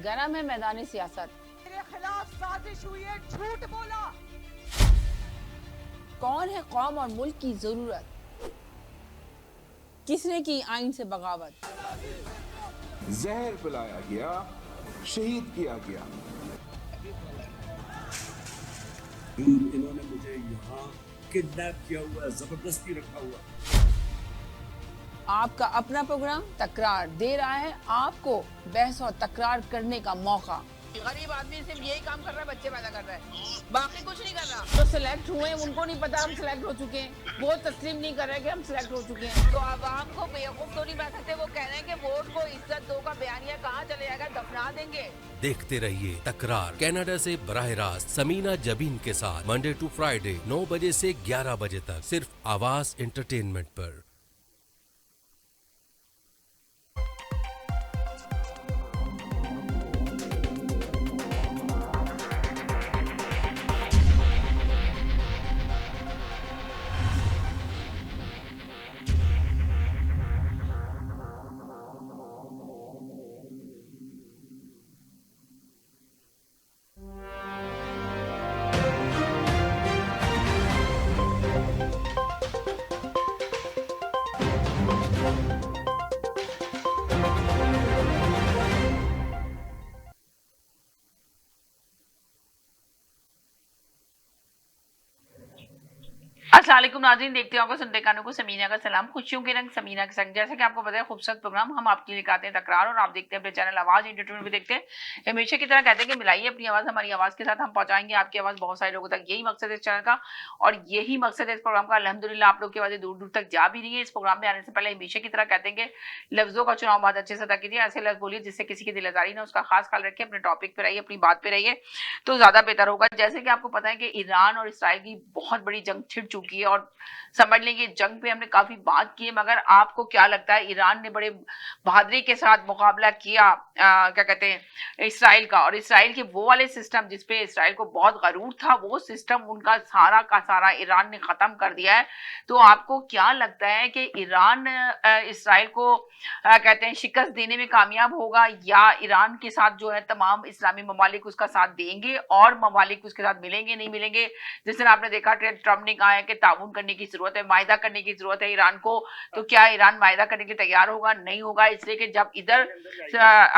गरम है मैदानी सियासत। मेरे खिलाफ साजिश हुई है, झूठ बोला। कौन है कौम और मुल्क की जरूरत? किसने की आइन से बगावत? जहर पिलाया गया, शहीद किया गया। इन्होंने मुझे यहाँ किडनैप किया हुआ है, जबरदस्ती रखा हुआ है। आपका अपना प्रोग्राम तकरार दे रहा है आपको बहस और तकरार करने का मौका। गरीब आदमी सिर्फ यही काम कर रहा है, बच्चे पैदा कर रहा है, बाकी कुछ नहीं कर रहा। तो सिलेक्ट हुए उनको नहीं पता हम सिलेक्ट हो चुके हैं, वो तस्लीम नहीं कर रहे कि हम सिलेक्ट हो चुके हैं। तो आवाम को बेवकूफ तो नहीं बना सकते। वो कह रहे हैं कि वोट को इज्जत दो का बयानिया कहाँ चले जाएगा, दफना देंगे। देखते रहिए तकरार कनाडा से बराह रास्त समीना जबीन के साथ मंडे टू फ्राइडे 9 बजे से 11 बजे तक सिर्फ आवाज एंटरटेनमेंट पर। अस्सलाम वालेकुम नाज़रीन, देखते हो सुनते कानों को समीना का सलाम। खुशियों के रंग समीना के संग। जैसा कि आपको पता है खूबसूरत प्रोग्राम हम आपके लिए आते हैं तकरार, और आप देखते हैं अपने चैनल आवाज एंटरटेनमेंट भी देखते हैं। हमेशा की तरह कहते हैं कि मिलाइए अपनी आवाज हमारी आवाज के साथ, हम पहुंचाएंगे आपकी आवाज बहुत सारे लोगों तक। यही मकसद है इस चैनल का और यही मकसद है इस प्रोग्राम का। अल्हम्दुलिल्लाह आप लोग की आवाजें दूर दूर तक जा भी रही है। इस प्रोग्राम में आने से पहले हमेशा की तरह कहते हैं कि लफ्जों का चुनाव बहुत अच्छे से अदा कीजिए। ऐसे लफ्ज बोलिए जिससे किसी की दिल आजारी ना, उसका खास ख्याल रखिए, अपने टॉपिक पे रहिए, अपनी बात पे रहिए तो ज्यादा बेहतर होगा। जैसे कि आपको पता है कि ईरान और इसराइल की बहुत बड़ी जंग छिड़ चुकी है और समझ लेंगे जंग पे हमने काफी बात की है, मगर आपको क्या लगता है ईरान ने बड़े बहादुरी के साथ मुकाबला किया क्या कहते हैं इसराइल का, और इसराइल के वो वाले सिस्टम जिसपे इसराइल को बहुत गरूर था वो सिस्टम उनका सारा का सारा ईरान ने खत्म कर दिया है। तो आपको क्या लगता है कि ईरान इसराइल को कहते हैं शिकस्त देने में कामयाब होगा, या ईरान के साथ जो है तमाम इस्लामी ममालिक उसका साथ देंगे और ममालिक उसके साथ मिलेंगे नहीं मिलेंगे? जिस तरह आपने देखा ट्रम्प ने कहा है कि ताउन करने की जरूरत है, मायदा करने की जरूरत है ईरान को। तो क्या ईरान मायदा करने के लिए तैयार होगा? नहीं होगा, इसलिए कि जब इधर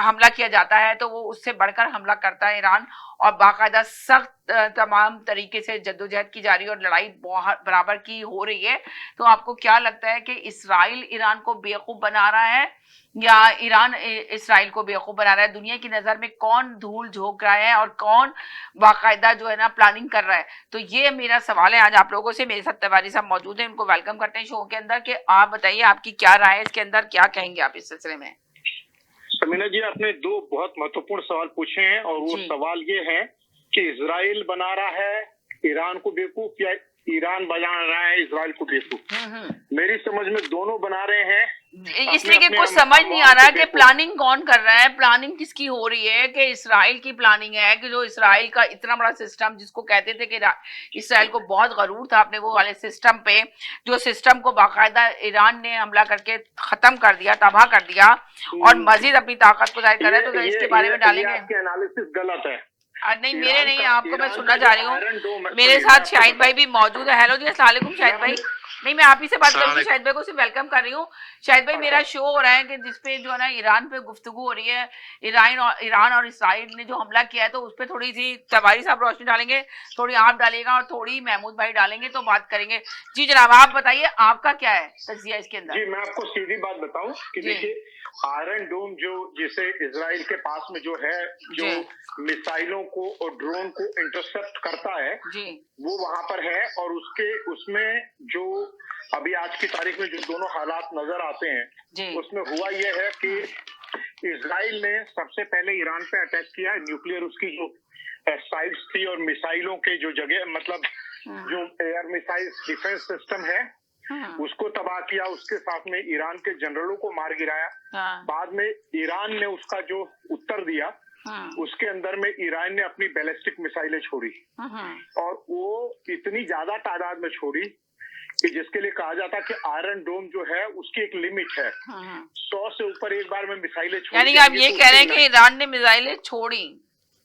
हमला किया जाता है तो वो उससे बढ़कर हमला करता है ईरान, और बाकायदा सख्त तमाम तरीके से जद्दोजहद की जा रही है और लड़ाई बहुत बराबर की हो रही है। तो आपको क्या लगता है कि इसराइल ईरान को बेवकूफ बना रहा है या ईरान इसराइल को बेवकूफ बना रहा है? दुनिया की नजर में कौन धूल झोंक रहा है और कौन बाकायदा जो है ना प्लानिंग कर रहा है? तो ये मेरा सवाल है आज आप लोगों से। मेरे साथ तिवारी साहब मौजूद हैं, उनको वेलकम करते हैं शो के अंदर। कि आप बताइए आपकी क्या राय है इसके अंदर, क्या कहेंगे आप इस सिलसिले में? समीना जी, आपने दो बहुत महत्वपूर्ण सवाल पूछे हैं और वो सवाल ये है कि इजराइल बना रहा है ईरान को बेवकूफ या ईरान बना रहा है इजराइल को बेवकूफ। मेरी समझ में दोनों बना रहे हैं, इसलिए कि कुछ समझ नहीं आ रहा है कि प्लानिंग कौन कर रहा है, प्लानिंग किसकी हो रही है। कि इसराइल की प्लानिंग है कि जो इसराइल का इतना बड़ा सिस्टम जिसको कहते थे कि इसराइल को बहुत गरूर था अपने वो वाले सिस्टम पे, जो सिस्टम को बाकायदा ईरान ने हमला करके खत्म कर दिया, तबाह कर दिया और मजीद अपनी ताकत को जाहिर कर रहे हैं। तो इसके बारे में डालेंगे। एनालिसिस गलत है। नहीं मेरे नहीं, आपको मैं सुनना चाह रही हूँ। मेरे साथ शाहिद भाई भी मौजूद है। हेलो जी, अस्सलाम वालेकुम शाहिद भाई। नहीं मैं आप ही से बात करूँगी, शाहिद भाई को सिर्फ वेलकम कर रही हूँ। शाहिद भाई मेरा शो हो रहा है कि जिसपे जो है ना ईरान पे गुफ्तगू हो रही है, ईरान और इसराइल ने जो हमला किया है, तो उस पर थोड़ी सी तिवारी साहब रोशनी डालेंगे, थोड़ी आप डालिएगा और थोड़ी महमूद भाई डालेंगे तो बात करेंगे। जी जनाब आप बताइए आपका क्या है तजिया इसके अंदर? जी मैं आपको सीधी बात बताऊं कि देखिए आयरन डोम जो जिसे इजराइल के पास में जो है, जो मिसाइलों को और ड्रोन को इंटरसेप्ट करता है वो वहां पर है, और उसमें जो अभी आज की तारीख में जो दोनों हालात नजर आते हैं उसमें हुआ यह है कि इजराइल ने सबसे पहले ईरान पे अटैक किया। न्यूक्लियर उसकी जो साइट्स थी और मिसाइलों के जो जगह मतलब जो एयर मिसाइल डिफेंस सिस्टम है उसको तबाह किया। उसके साथ में ईरान के जनरलों को मार गिराया। बाद में ईरान ने उसका जो उत्तर दिया उसके अंदर में ईरान ने अपनी बैलिस्टिक मिसाइलें छोड़ी, और वो इतनी ज्यादा तादाद में छोड़ी कि जिसके लिए कहा जाता है कि आयरन डोम जो है उसकी एक लिमिट है, 100 से ऊपर एक बार में मिसाइलें छोड़ी। यानी कि आप ये कह रहे हैं कि ईरान ने मिसाइलें छोड़ी?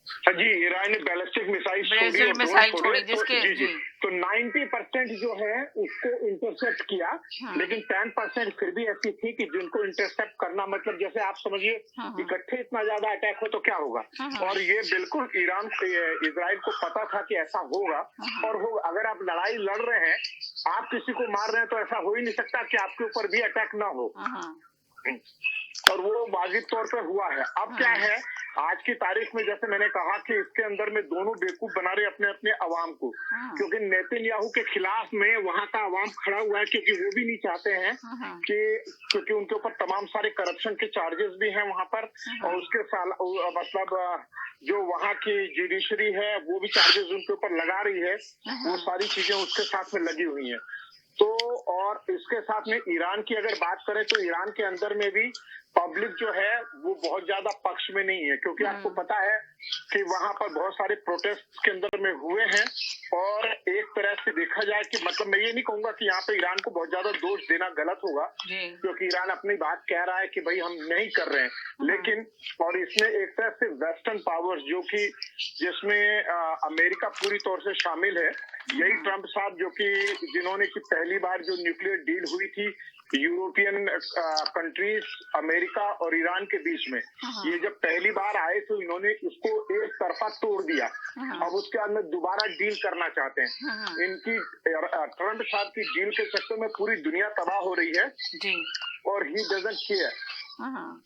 हाँ जी, ईरान ने बैलिस्टिक मिसाइल छोड़ी जिसके जी, तो 90% जो है उसको इंटरसेप्ट किया, लेकिन 10% फिर भी ऐसी थी कि जिनको इंटरसेप्ट करना, मतलब जैसे आप समझिए इकट्ठे इतना ज्यादा अटैक हो तो क्या होगा। और ये बिल्कुल इजराइल को पता था कि ऐसा होगा और अगर आप लड़ाई लड़ रहे हैं, आप किसी को मार रहे हैं, तो ऐसा हो ही नहीं सकता कि आपके ऊपर भी अटैक ना हो, और वो वाजिब तौर पर हुआ है। अब क्या है, आज की तारीख में जैसे मैंने कहा कि इसके अंदर में दोनों बेवकूफ बना रहे अपने अपने अवाम को, क्योंकि नेतन्याहू के खिलाफ में वहां का अवाम खड़ा हुआ है, क्योंकि वो भी नहीं चाहते हैं कि, क्योंकि उनके ऊपर तमाम सारे करप्शन के चार्जेस भी हैं वहां पर, और उसके मतलब जो वहाँ की जुडिशरी है वो भी चार्जेस उनके ऊपर लगा रही है, वो सारी चीजें उसके साथ में लगी हुई हैं। तो और इसके साथ में ईरान की अगर बात करें तो ईरान के अंदर में भी पब्लिक जो है वो बहुत ज्यादा पक्ष में नहीं है, क्योंकि आपको पता है कि वहां पर बहुत सारे प्रोटेस्ट के अंदर में हुए हैं, और एक तरह से देखा जाए कि, मतलब मैं ये नहीं कहूंगा कि यहाँ पे ईरान को बहुत ज्यादा दोष देना गलत होगा, क्योंकि ईरान अपनी बात कह रहा है कि भाई हम नहीं कर रहे हैं, लेकिन और इसमें एक तरह से वेस्टर्न पावर्स जो कि जिसमें अमेरिका पूरी तौर से शामिल है, यही ट्रम्प साहब जो कि जिन्होंने की पहली बार जो न्यूक्लियर डील हुई थी यूरोपियन कंट्रीज, अमेरिका और ईरान के बीच में, ये जब पहली बार आए तो इन्होंने इसको एक तरफा तोड़ दिया। अब उसके बाद में दोबारा डील करना चाहते हैं। इनकी ट्रम्प साहब की डील के चक्कर में पूरी दुनिया तबाह हो रही है जी, और ही डजंट केयर।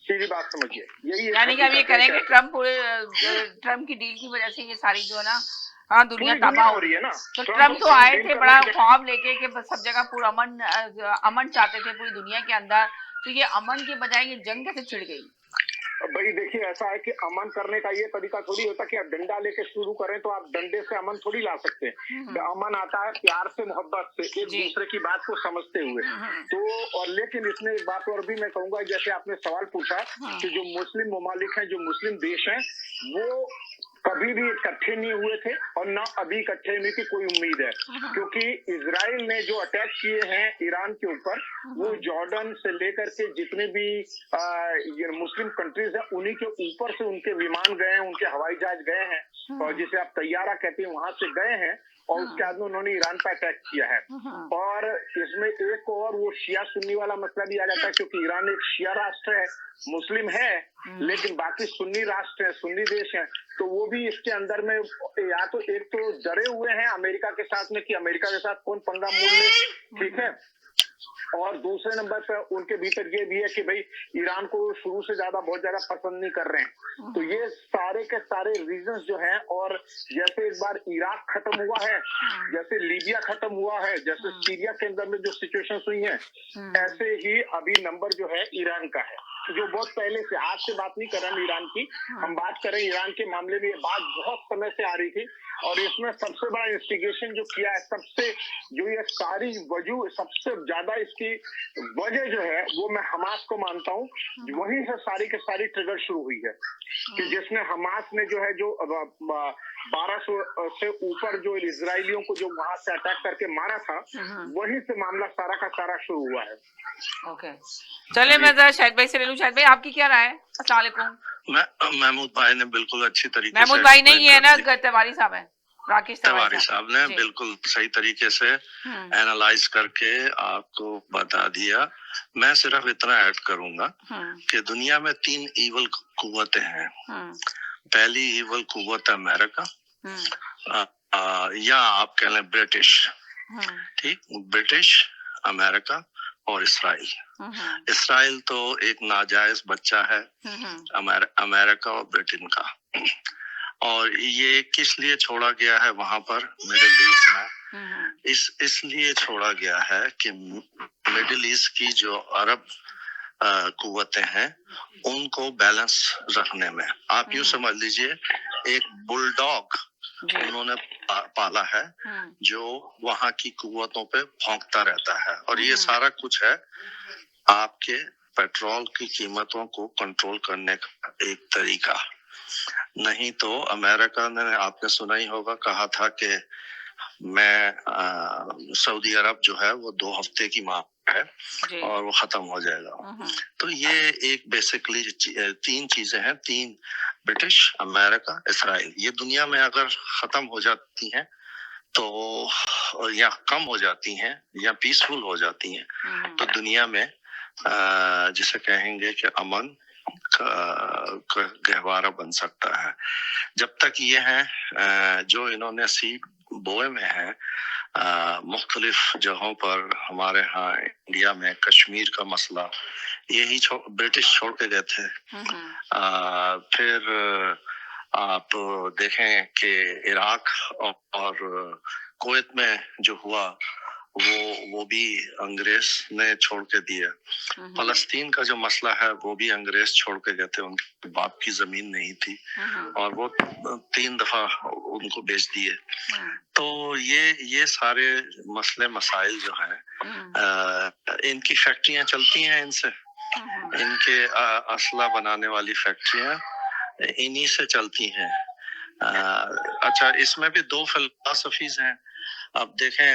सीधी बात समझिए, यही यानी कि आप ये करेंगे ट्रम्प की डील की वजह से ये सारी जो है ना, हाँ, दुनिया तबाह हो रही है ना। तो ट्रम्प तो आए थे बड़ा ख्वाब लेके कि सब जगह पूरा अमन चाहते थे पूरी दुनिया के अंदर, तो ये अमन के बजाय ये जंग कैसे छिड़ गई? भाई देखिए, ऐसा है कि अमन करने का ये तरीका थोड़ी होता कि आप डंडा लेके शुरू करें तो आप डंडे से अमन थोड़ी ला सकते हैं। अमन आता है प्यार से, मोहब्बत से, एक दूसरे की बात को समझते हुए। तो और लेकिन इसमें एक बात और भी मैं कहूंगा, जैसे आपने सवाल पूछा कि जो मुस्लिम ममालिक हैं, जो मुस्लिम देश हैं, वो कभी भी इकट्ठे नहीं हुए थे और ना अभी इकट्ठे होने की कोई उम्मीद है, क्योंकि इजराइल ने जो अटैक किए हैं ईरान के ऊपर, वो जॉर्डन से लेकर के जितने भी ये मुस्लिम कंट्रीज हैं उन्हीं के ऊपर से उनके विमान गए हैं, उनके हवाई जहाज गए हैं, और जिसे आप तैयारा कहते हैं वहां से गए हैं, और उसके बाद में उन्होंने ईरान पर अटैक किया है। और इसमें एक और वो शिया सुन्नी वाला मसला भी आ जाता है, क्योंकि ईरान एक शिया राष्ट्र है, मुस्लिम है, लेकिन बाकी सुन्नी राष्ट्र है, सुन्नी देश है, तो वो भी इसके अंदर में या तो एक तो डरे हुए हैं अमेरिका के साथ में कि अमेरिका के साथ कौन पंगा मोल ले, ठीक है, और दूसरे नंबर पर उनके भीतर ये भी है कि भाई ईरान को शुरू से बहुत ज्यादा पसंद नहीं कर रहे हैं। तो ये सारे के सारे रीजंस जो हैं, और जैसे एक बार इराक खत्म हुआ है, जैसे लीबिया खत्म हुआ है, जैसे सीरिया के अंदर में जो सिचुएशंस हुई हैं, ऐसे ही अभी नंबर जो है ईरान का है, जो बहुत पहले से, आज से बात नहीं कर रहे हैं ईरान की, हम बात करें ईरान के मामले में, ये बात बहुत समय से आ रही थी, और इसमें सबसे बड़ा इंस्टिगेशन जो किया है, सबसे जो ये सारी वजह, सबसे ज्यादा इसकी वजह जो है वो मैं हमास को मानता हूँ, वहीं से सारी के सारी ट्रिगर शुरू हुई है, कि जिसमें हमास ने जो है जो 1200 से ऊपर जो इजरायलियों को जो वहां से अटैक करके मारा था, वहीं से मामला सारा का सारा शुरू हुआ है। ओके, चलिए मैं जरा शाहिद भाई से ले लूं। शाहिद भाई, आपकी क्या राय है? अस्सलाम वालेकुम। महमूद भाई ने बिल्कुल अच्छी तरीके से, महमूद भाई नहीं है ना, तिवारी साहब है, राकेश तिवारी साहब ने बिल्कुल सही तरीके से एनालाइज करके आपको बता दिया। मैं सिर्फ इतना ऐड करूंगा कि दुनिया में 3 ईवल कुव्वतें हैं। पहली ईवल कुव्वत है अमेरिका, या आप कह लें ब्रिटिश, ठीक, ब्रिटिश, अमेरिका और इसराइल। इसराइल तो एक नाजायज बच्चा है अमेरिका और ब्रिटेन का, और ये किस लिए छोड़ा गया है वहां पर मिडिल ईस्ट में? इसलिए छोड़ा गया है कि मिडिल ईस्ट की जो अरब कुव्वतें हैं उनको बैलेंस रखने में, आप यूं समझ लीजिए एक बुलडॉग उन्होंने पाला है जो वहां की कुव्वतों पे भौंकता रहता है, और ये सारा कुछ है आपके पेट्रोल की कीमतों को कंट्रोल करने का एक तरीका। नहीं तो अमेरिका ने, आपने सुना ही होगा, कहा था कि मैं सऊदी अरब जो है वो 2 हफ्ते की मांग है और वो खत्म हो जाएगा। तो ये एक बेसिकली 3 चीजें हैं, 3 ब्रिटिश, अमेरिका, इसराइल, ये दुनिया में अगर खत्म हो जाती हैं तो या कम हो जाती हैं या पीसफुल हो जाती हैं तो दुनिया में जिसे कहेंगे कि अमन का गहवारा बन सकता है। जब तक ये है जो इन्होंने सीट बोए में है मुख्तलिफ जगहों पर, हमारे यहाँ इंडिया में कश्मीर का मसला यही ब्रिटिश छोड़ के गए थे। फिर आप देखें कि इराक और कुवैत में जो हुआ वो भी अंग्रेज ने छोड़ के दिया। फलस्तीन का जो मसला है वो भी अंग्रेज छोड़ के गए थे, उनके बाप की जमीन नहीं थी और वो 3 दफा उनको बेच दिए। तो ये सारे मसले मसाइल जो हैं इनकी फैक्ट्रियां चलती हैं, इनसे इनके असला बनाने वाली फैक्ट्रियां इन्हीं से चलती हैं। अच्छा, इसमें भी 2 फिलॉसफीज हैं। अब देखें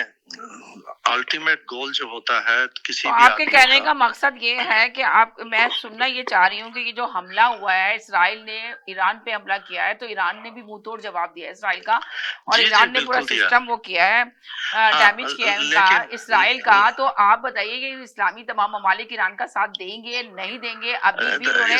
अल्टीमेट गोल जो होता है किसी तो भी आपके कहने का मकसद ये है कि मैं सुनना ये चाह रही हूँ कि ये जो हमला हुआ है, इसराइल ने ईरान पे हमला किया है, तो ईरान ने भी मुंह तोड़ जवाब दिया है इसराइल का, और ईरान ने पूरा सिस्टम वो किया है, डैमेज किया है उनका, इसराइल का। तो आप बताइए कि इस्लामी तमाम ममालिक ईरान का साथ देंगे नहीं देंगे? अभी भी उन्होंने,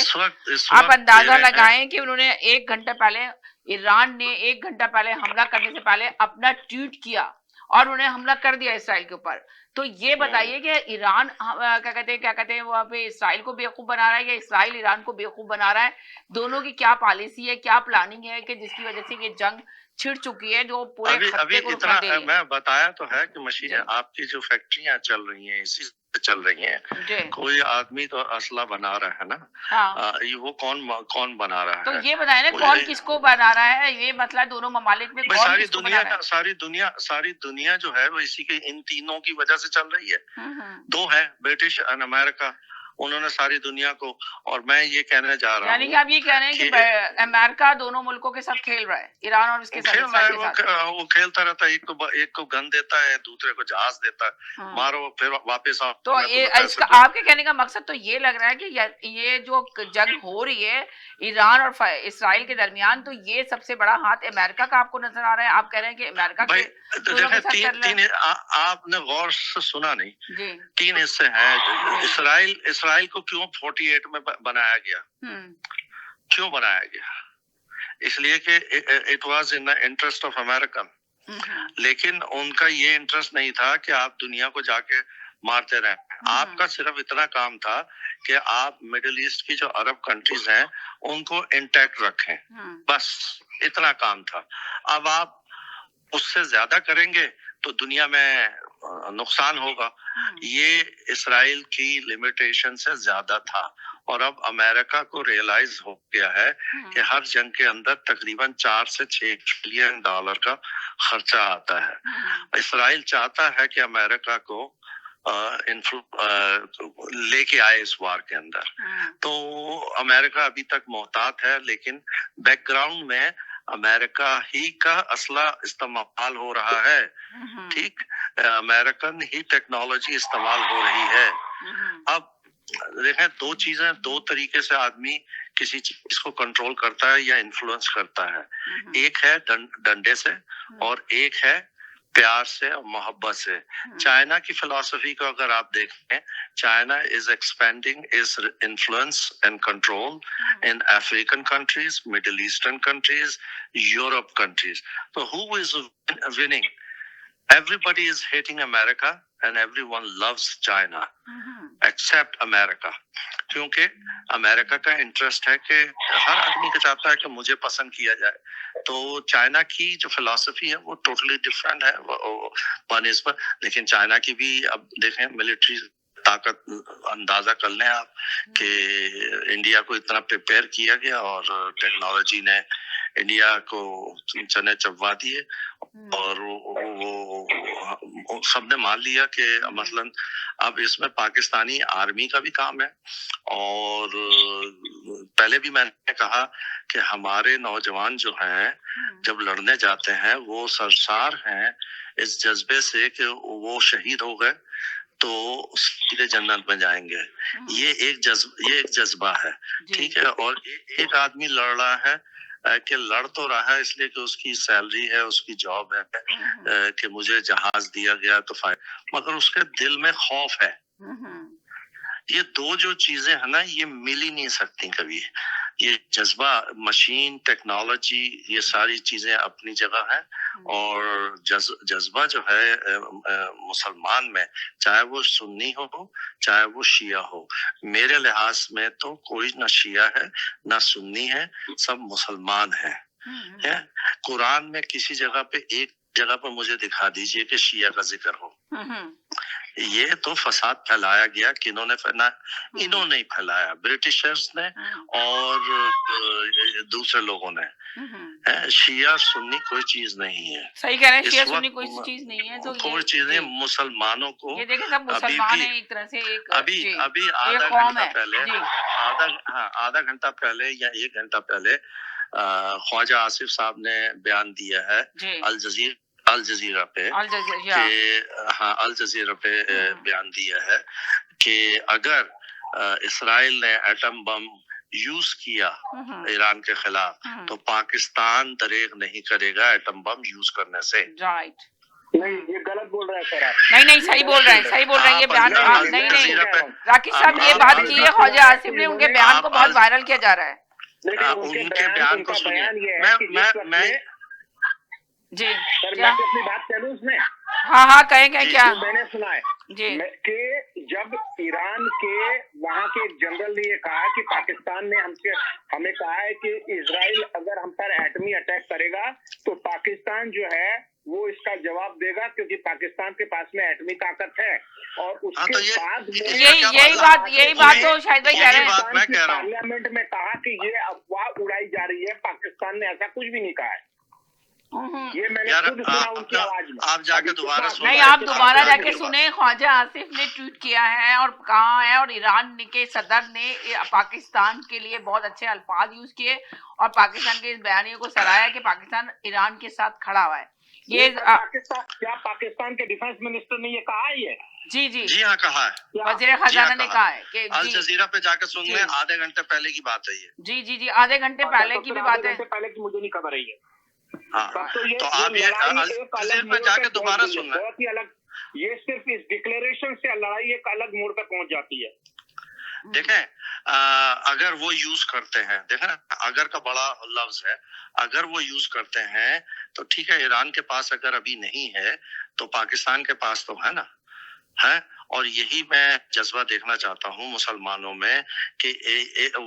आप अंदाजा लगाएं कि उन्होंने 1 घंटा पहले, ईरान ने 1 घंटा पहले हमला करने से पहले अपना ट्वीट किया और उन्हें हमला कर दिया इसराइल के ऊपर। तो ये बताइए कि ईरान क्या कहते हैं वहां पे इसराइल को बेवकूफ बना रहा है या इसराइल ईरान को बेवकूफ बना रहा है? दोनों की क्या पॉलिसी है, क्या प्लानिंग है कि जिसकी वजह से ये जंग छिड़ चुकी है जो पूरे खत्ते को नुकसान दे रही है? मैं बताया तो है कि मशीनें आपकी जो फैक्ट्रियां चल रही हैं इसी से चल रही हैं। कोई आदमी तो असला बना रहा है ना। हाँ। वो कौन बना रहा है? तो ये बताए ना कौन किसको बना रहा है, ये मसला दोनों ममालिक में कौन किसको बना रहा है? सारी दुनिया जो है वो इसी के इन तीनों की वजह से चल रही है। 2 है, ब्रिटिश और अमेरिका, उन्होंने सारी दुनिया को। और मैं ये कहने जा रहा हूँ, यानी कि आप ये कह रहे हैं कि अमेरिका दोनों मुल्कों के साथ खेल रहा है, ईरान और इसके साथ वो खेलता रहता है। एक को गन देता है, दूसरे को जहाज देता है, मारो फिर वापस आओ। तो इसका आपके कहने का मकसद तो ये लग रहा है कि ये जो जंग हो रही है ईरान और इसराइल के दरमियान, तो ये सबसे बड़ा हाथ अमेरिका का आपको नजर आ रहा है? आप कह रहे हैं कि अमेरिका के आपने गौर से सुना नहीं, 3 हिस्से हैं। इसराइल को क्यों 48 में बनाया गया? क्यों बनाया गया? इसलिए कि it was in the interest of American. लेकिन उनका ये इंटरेस्ट नहीं था कि आप दुनिया को जाके मारते रहे। आपका सिर्फ इतना काम था कि आप मिडिल ईस्ट की जो अरब कंट्रीज हैं उनको इंटैक्ट रखें, बस इतना काम था। अब आप उससे ज्यादा करेंगे तो दुनिया में नुकसान होगा। ये इसराइल की लिमिटेशन से ज्यादा था और अब अमेरिका को रियलाइज हो गया है कि हर जंग के अंदर तकरीबन 4 से 6 ट्रिलियन डॉलर का खर्चा आता है। इसराइल चाहता है कि अमेरिका को लेके आए इस वार के अंदर। तो अमेरिका अभी तक मोहतात है, लेकिन बैकग्राउंड में अमेरिका ही का असला इस्तेमाल हो रहा है। ठीक, अमेरिकन ही टेक्नोलॉजी इस्तेमाल हो रही है। अब देखें, 2 चीजें, 2 तरीके से आदमी किसी चीज को कंट्रोल करता है या इन्फ्लुएंस करता है। एक है डंडे से और एक है प्यार से और मोहब्बत से। चाइना की फिलॉसफी को अगर आप देखें, China is expending is influence and control in African countries, middle eastern countries, Europe countries. तो who is winning? Everybody is hating America and everyone loves China except America, क्योंकि अमेरिका का interest है कि हर आदमी का चाहता है कि मुझे पसंद किया जाए। तो चाइना की जो फिलॉसफी है वो टोटली डिफरेंट है बनिस्बत। लेकिन चाइना की भी अब देखें मिलिट्री ताकत अंदाजा कर लें आप कि इंडिया को इतना प्रिपेयर किया गया और टेक्नोलॉजी ने इंडिया को चने चबवा दिए और वो सबने मान लिया कि मसलन अब इसमें पाकिस्तानी आर्मी का भी काम है और पहले भी मैंने कहा कि हमारे नौजवान जो हैं जब लड़ने जाते हैं वो सरसार हैं इस जज्बे से कि वो शहीद हो गए तो सीधे जन्नत में जाएंगे। ये एक जज्बा है, ठीक है। और एक आदमी लड़ रहा है कि लड़ तो रहा है इसलिए कि उसकी सैलरी है, उसकी जॉब है, कि मुझे जहाज दिया गया तो मगर उसके दिल में खौफ है। ये दो जो चीजें है ना, ये मिल ही नहीं सकती कभी। ये जज्बा, मशीन, टेक्नोलॉजी, ये सारी चीजें अपनी जगह है, और जज्बा जो है मुसलमान में, चाहे वो सुन्नी हो चाहे वो शिया हो, मेरे लिहाज में तो कोई ना शिया है ना सुन्नी है, सब मुसलमान है। कुरान में किसी जगह पे, एक जगह पर मुझे दिखा दीजिए कि शिया का जिक्र हो। ये तो फसाद फैलाया गया, किन्होंने फैलाया? इन्होंने ही फैलाया, ब्रिटिशर्स ने और दूसरे लोगों ने। शिया सुन्नी कोई चीज नहीं है। सही कह रहे हैं, शिया सुन्नी कोई चीज नहीं है। तो कोई चीज नहीं। मुसलमानों को ये देखिए, सब मुसलमान हैं एक तरह से। एक अभी आधा घंटा पहले, आधा घंटा पहले या 1 घंटा पहले ख्वाजा आसिफ साहब ने बयान दिया है अल जजीरा पे, अल जजीरा पे बयान दिया है कि अगर इसराइल ने एटम बम यूज किया ईरान के खिलाफ तो पाकिस्तान दरेग नहीं करेगा एटम बम यूज करने से। राइट। नहीं, ये गलत बोल रहे हैं सर आप। नहीं, सही बोल रहे हैं, सही बोल रहे हैं। ये बयान नहीं, राकेश साहब ये बात की है ख्वाजा आसिफ ने, उनके बयान को बहुत वायरल किया जा रहा है। उनके बयान को सुनिए। मैं जी सर, मैं अपनी बात कह लूं उसमें। हाँ कहें क्या मैंने सुना है जी कि जब ईरान के वहाँ के एक जनरल ने ये कहा कि पाकिस्तान ने हमें कहा है कि इजराइल अगर हम पर एटमी अटैक करेगा तो पाकिस्तान जो है वो इसका जवाब देगा, क्योंकि पाकिस्तान के पास में एटमी ताकत है। और उसके बाद यही बात तो शायद भाई कह रहे हैं। पार्लियामेंट में कहा कि ये अफवाह उड़ाई जा रही है, पाकिस्तान ने ऐसा कुछ भी नहीं कहा है। ये मैंने खुद सुना उनकी आवाज में। आप जाके दोबारा सुनिए। नहीं, आप दोबारा जाके सुने। ख्वाजा आसिफ ने ट्वीट किया है और कहा है, और ईरान के सदर ने पाकिस्तान के लिए बहुत अच्छे अल्फाज यूज किए और पाकिस्तान के इस बयानी को सराहा कि पाकिस्तान ईरान के साथ खड़ा हुआ है। ये क्या पाकिस्तान के डिफेंस मिनिस्टर ने ये कहा है? ये जी हाँ कहा है, वज़ीर खजाना ने कहा है कि अल जजीरा पे जाके सुन ले। आधे घंटे पहले की बात है ये। जी आधे घंटे पहले की भी बात है। पहले की मुझे नहीं खबर है ये। तो आप ये अल जजीरा पे जाके दोबारा सुन लें। बहुत ही अलग, ये सिर्फ इस डिक्लेरेशन से लड़ाई एक अलग मोड़ पर पहुंच जाती है। देखें, अगर वो यूज करते हैं, देखें अगर का बड़ा लफ्ज है, अगर वो यूज करते हैं तो ठीक है। ईरान के पास अगर अभी नहीं है तो पाकिस्तान के पास तो है ना, है। और यही मैं जज्बा देखना चाहता हूँ मुसलमानों में कि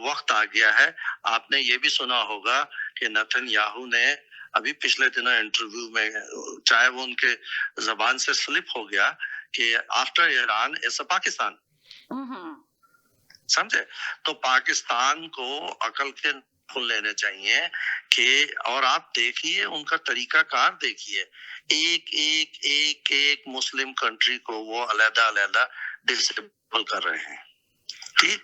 वक्त आ गया है। आपने ये भी सुना होगा कि नेतन्याहू ने अभी पिछले दिनों इंटरव्यू में, चाहे वो उनके जबान से स्लिप हो गया कि आफ्टर ईरान इज पाकिस्तान, समझे। तो पाकिस्तान को अकल के फूल लेने चाहिए कि, और आप देखिए उनका तरीका कार देखिए, एक मुस्लिम कंट्री को वो अलग-अलग डिसेबल कर रहे हैं, ठीक।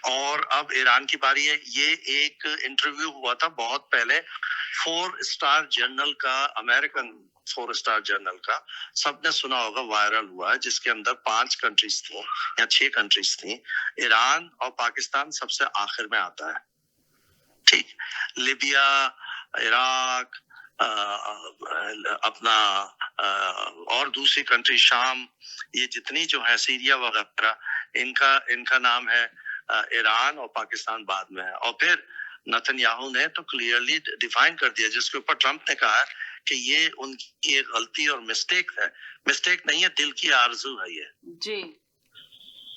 और अब ईरान की बारी है। ये एक इंटरव्यू हुआ था बहुत पहले 4 स्टार जर्नल का, अमेरिकन 4 स्टार जर्नल का, सबने सुना होगा, वायरल हुआ है, जिसके अंदर 5 कंट्रीज थी या 6 कंट्रीज थी। ईरान और पाकिस्तान सबसे आखिर में आता है, ठीक। लिबिया, इराक, अपना और दूसरी कंट्री शाम, ये जितनी जो है सीरिया वगैरह, इनका नाम है ईरान, और पाकिस्तान बाद में है। और फिर नेतन्याहू ने तो क्लियरली डिफाइन कर दिया, जिसके ऊपर ट्रंप ने कहा कि ये उनकी एक गलती और मिस्टेक है। मिस्टेक नहीं है, दिल की आरज़ू है ये, जी,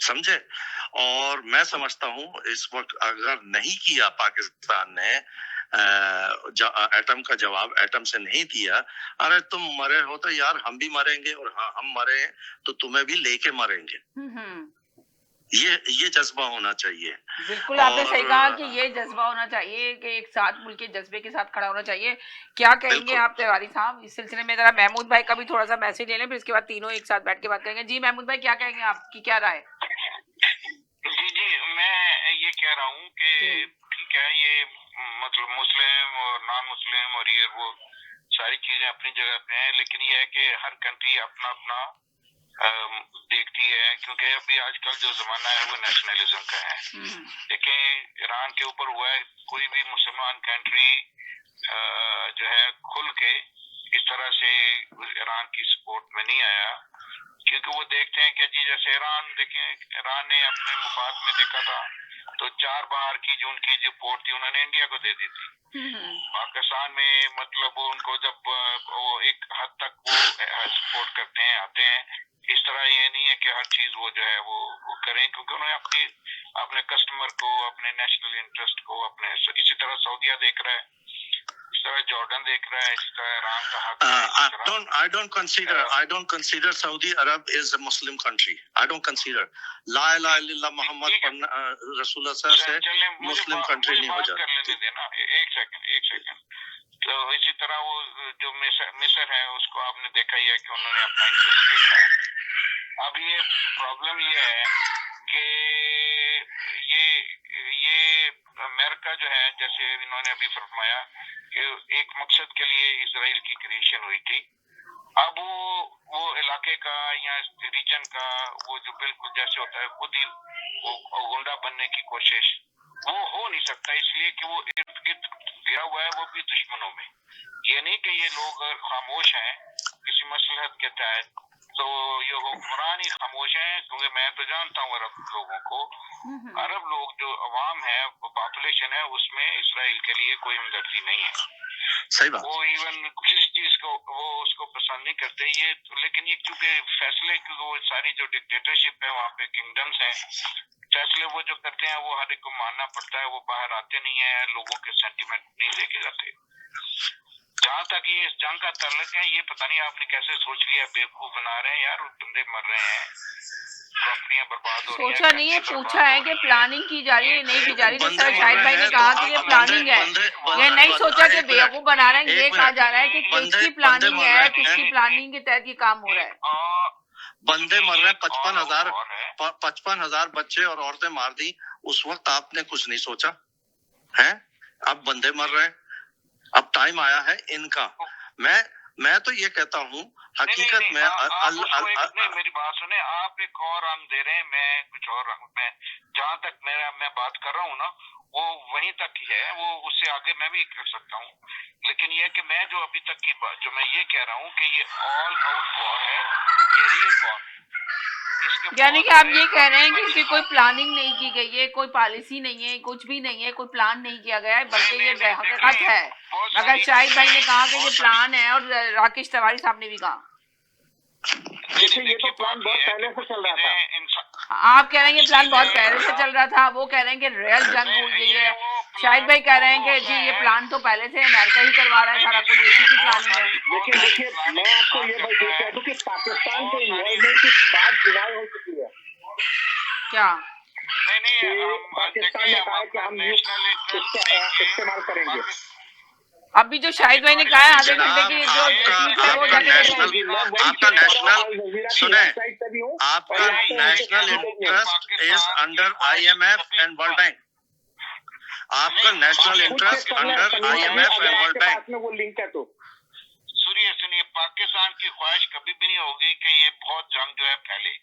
समझे। और मैं समझता हूँ इस वक्त अगर नहीं किया पाकिस्तान ने एटम का जवाब, एटम से नहीं दिया, अरे तुम मरे हो तो यार हम भी मरेंगे, और हाँ हम मरे तो तुम्हें भी लेके मरेंगे। ये जज्बा होना चाहिए। बिल्कुल, आपने सही कहा कि ये जज्बा होना चाहिए कि एक साथ मुल्क के जज्बे के साथ खड़ा होना चाहिए। क्या कहेंगे आप तिवारी साहब इस सिलसिले में? जरा महमूद भाई का भी थोड़ा सा मैसेज ले लें, फिर इसके बाद तीनों एक साथ बैठ के बात करेंगे। जी महमूद भाई, क्या कहेंगे, आपकी क्या राय? जी मैं ये कह रहा हूँ कि क्या है ये मतलब मुस्लिम और नॉन मुस्लिम और ये वो सारी चीजें अपनी जगह पे हैं, लेकिन ये है कि हर कंट्री अपना अपना देखती है, क्योंकि अभी आजकल जो जमाना है वो नेशनलिज्म का है। देखें ईरान के ऊपर हुआ है, कोई भी मुसलमान कंट्री जो है खुल के इस तरह से ईरान की सपोर्ट में नहीं आया, क्योंकि वो देखते हैं कि जी जैसे ईरान देखें, ईरान ने अपने मुफाद में देखा था तो 4 बार की जो उनकी जो पोर्ट थी उन्होंने इंडिया को दे दी थी। पाकिस्तान में मतलब वो उनको जब वो एक हद तक वो सपोर्ट करते हैं, आते हैं, इस तरह ये नहीं है कि हर चीज वो जो है वो करें, क्योंकि उन्होंने अपने कस्टमर को, अपने नेशनल इंटरेस्ट को, अपने इसी तरह सऊदीया देख रहा है, इस तरह जॉर्डन देख रहा है, इस तरह ईरान का हक I don't consider Saudi Arab is a Muslim country. I don't consider. La ilaha illallah Muhammad Rasulullah से मुस्लिम कंट्री नहीं हो जाती। लेने देना एक सेकंड। तो इसी तरह वो जो मिस्र है उसको आपने देखा ही है कि उन्होंने अपना इंटरेस्ट देखा है। अब ये प्रॉब्लम ये है कि ये अमेरिका जो है, जैसे इन्होंने अभी फरमाया कि एक मकसद के लिए इजराइल की क्रिएशन हुई थी। अब वो इलाके का या रीजन का वो जो बिल्कुल जैसे होता है खुद ही वो गुंडा बनने की कोशिश वो हो नहीं सकता, इसलिए कि वो इर्द गिर्द गिरा हुआ है, वो भी दुश्मनों में। ये नहीं कि ये लोग खामोश हैं किसी मसलहत के तहत, तो ये हुक्मरान ही खामोश हैं, क्योंकि मैं तो जानता हूँ अरब लोगों को, अरब लोग जो अवाम है, पॉपुलेशन है, उसमें इसराइल के लिए कोई हमदर्दी नहीं है। सही बात। वो इवन किसी चीज को वो उसको पसंद नहीं करते ये, लेकिन ये क्योंकि फैसले, क्योंकि वो सारी जो डिक्टेटरशिप है वहाँ पे किंगडम्स हैं, फैसले वो जो करते हैं वो हर एक को मानना पड़ता है, वो बाहर आते नहीं है, लोगों के सेंटिमेंट नहीं देखे जाते। जहाँ तक ये इस जंग का ताल्लुक है, ये पता नहीं आपने कैसे सोच लिया, बेवकूफ बना रहे हैं यार, बंदे मर रहे हैं, प्रॉपर्टियां बर्बाद हो रही हैं। सोचा नहीं है, पूछा है कि प्लानिंग की जा रही है, नहीं की जा रही। जिस तरह शाहिद भाई ने कहा कि ये प्लानिंग है, ये नहीं सोचा कि बेवकूफ बना रहे हैं। ये कहा जा रहा है कि किसकी प्लानिंग है, किसकी प्लानिंग के तहत ये काम हो रहा है। बंदे मर रहे हैं, 55,000 बच्चे और औरतें मार दी, उस वक्त आपने कुछ नहीं सोचा है? अब बंदे मर रहे हैं, अब टाइम आया है इनका। मैं तो ये कहता हूँ हकीकत में मेरी बात सुने, आप एक और रंग दे रहे हैं, मैं कुछ और रंग में, जहाँ तक मैं बात कर रहा हूँ ना वो वहीं तक ही है, वो उससे आगे मैं भी कर सकता हूँ, लेकिन ये कि मैं जो अभी तक की बात जो मैं ये कह रहा हूँ कि ये ऑल आउट वॉर है, ये रियल वॉर। यानी कि आप ये कह रहे हैं कि इसकी कोई प्लानिंग नहीं की गई है, कोई पॉलिसी नहीं है, कुछ भी नहीं है, कोई प्लान नहीं किया गया है, बल्कि ये हकीकत है। मगर शाहिद भाई ने कहा कि ये प्लान है, और राकेश तिवारी साहब ने भी कहा ये तो प्लान बहुत पहले से चल रहा था। आप कह रहे हैं कि प्लान बहुत पहले से चल रहा था, वो कह रहे हैं कि रियल जंग हो गई है। शाहिद भाई कह रहे हैं कि जी ये प्लान तो पहले से अमेरिका ही करवा रहा है, सारा कुछ इसी की प्लानिंग है। लेकिन देखिए मैं आपको ये बात कह दूं कि पाकिस्तान के इन्वॉल्वमेंट की बात चुनाव हो चुकी है। क्या नहीं पाकिस्तान ने कहा कि हम इस्तेमाल करेंगे। अभी जो शाहिद भाई ने कहा है आधे घंटे की जो आपका नेशनल सुने, आपका national interest is under IMF and world bank. आपका national interest under IMF and world bank में वो लिंक है। तो सुनिए, पाकिस्तान की ख्वाहिश कभी भी नहीं होगी कि ये बहुत जंग जो है फैले।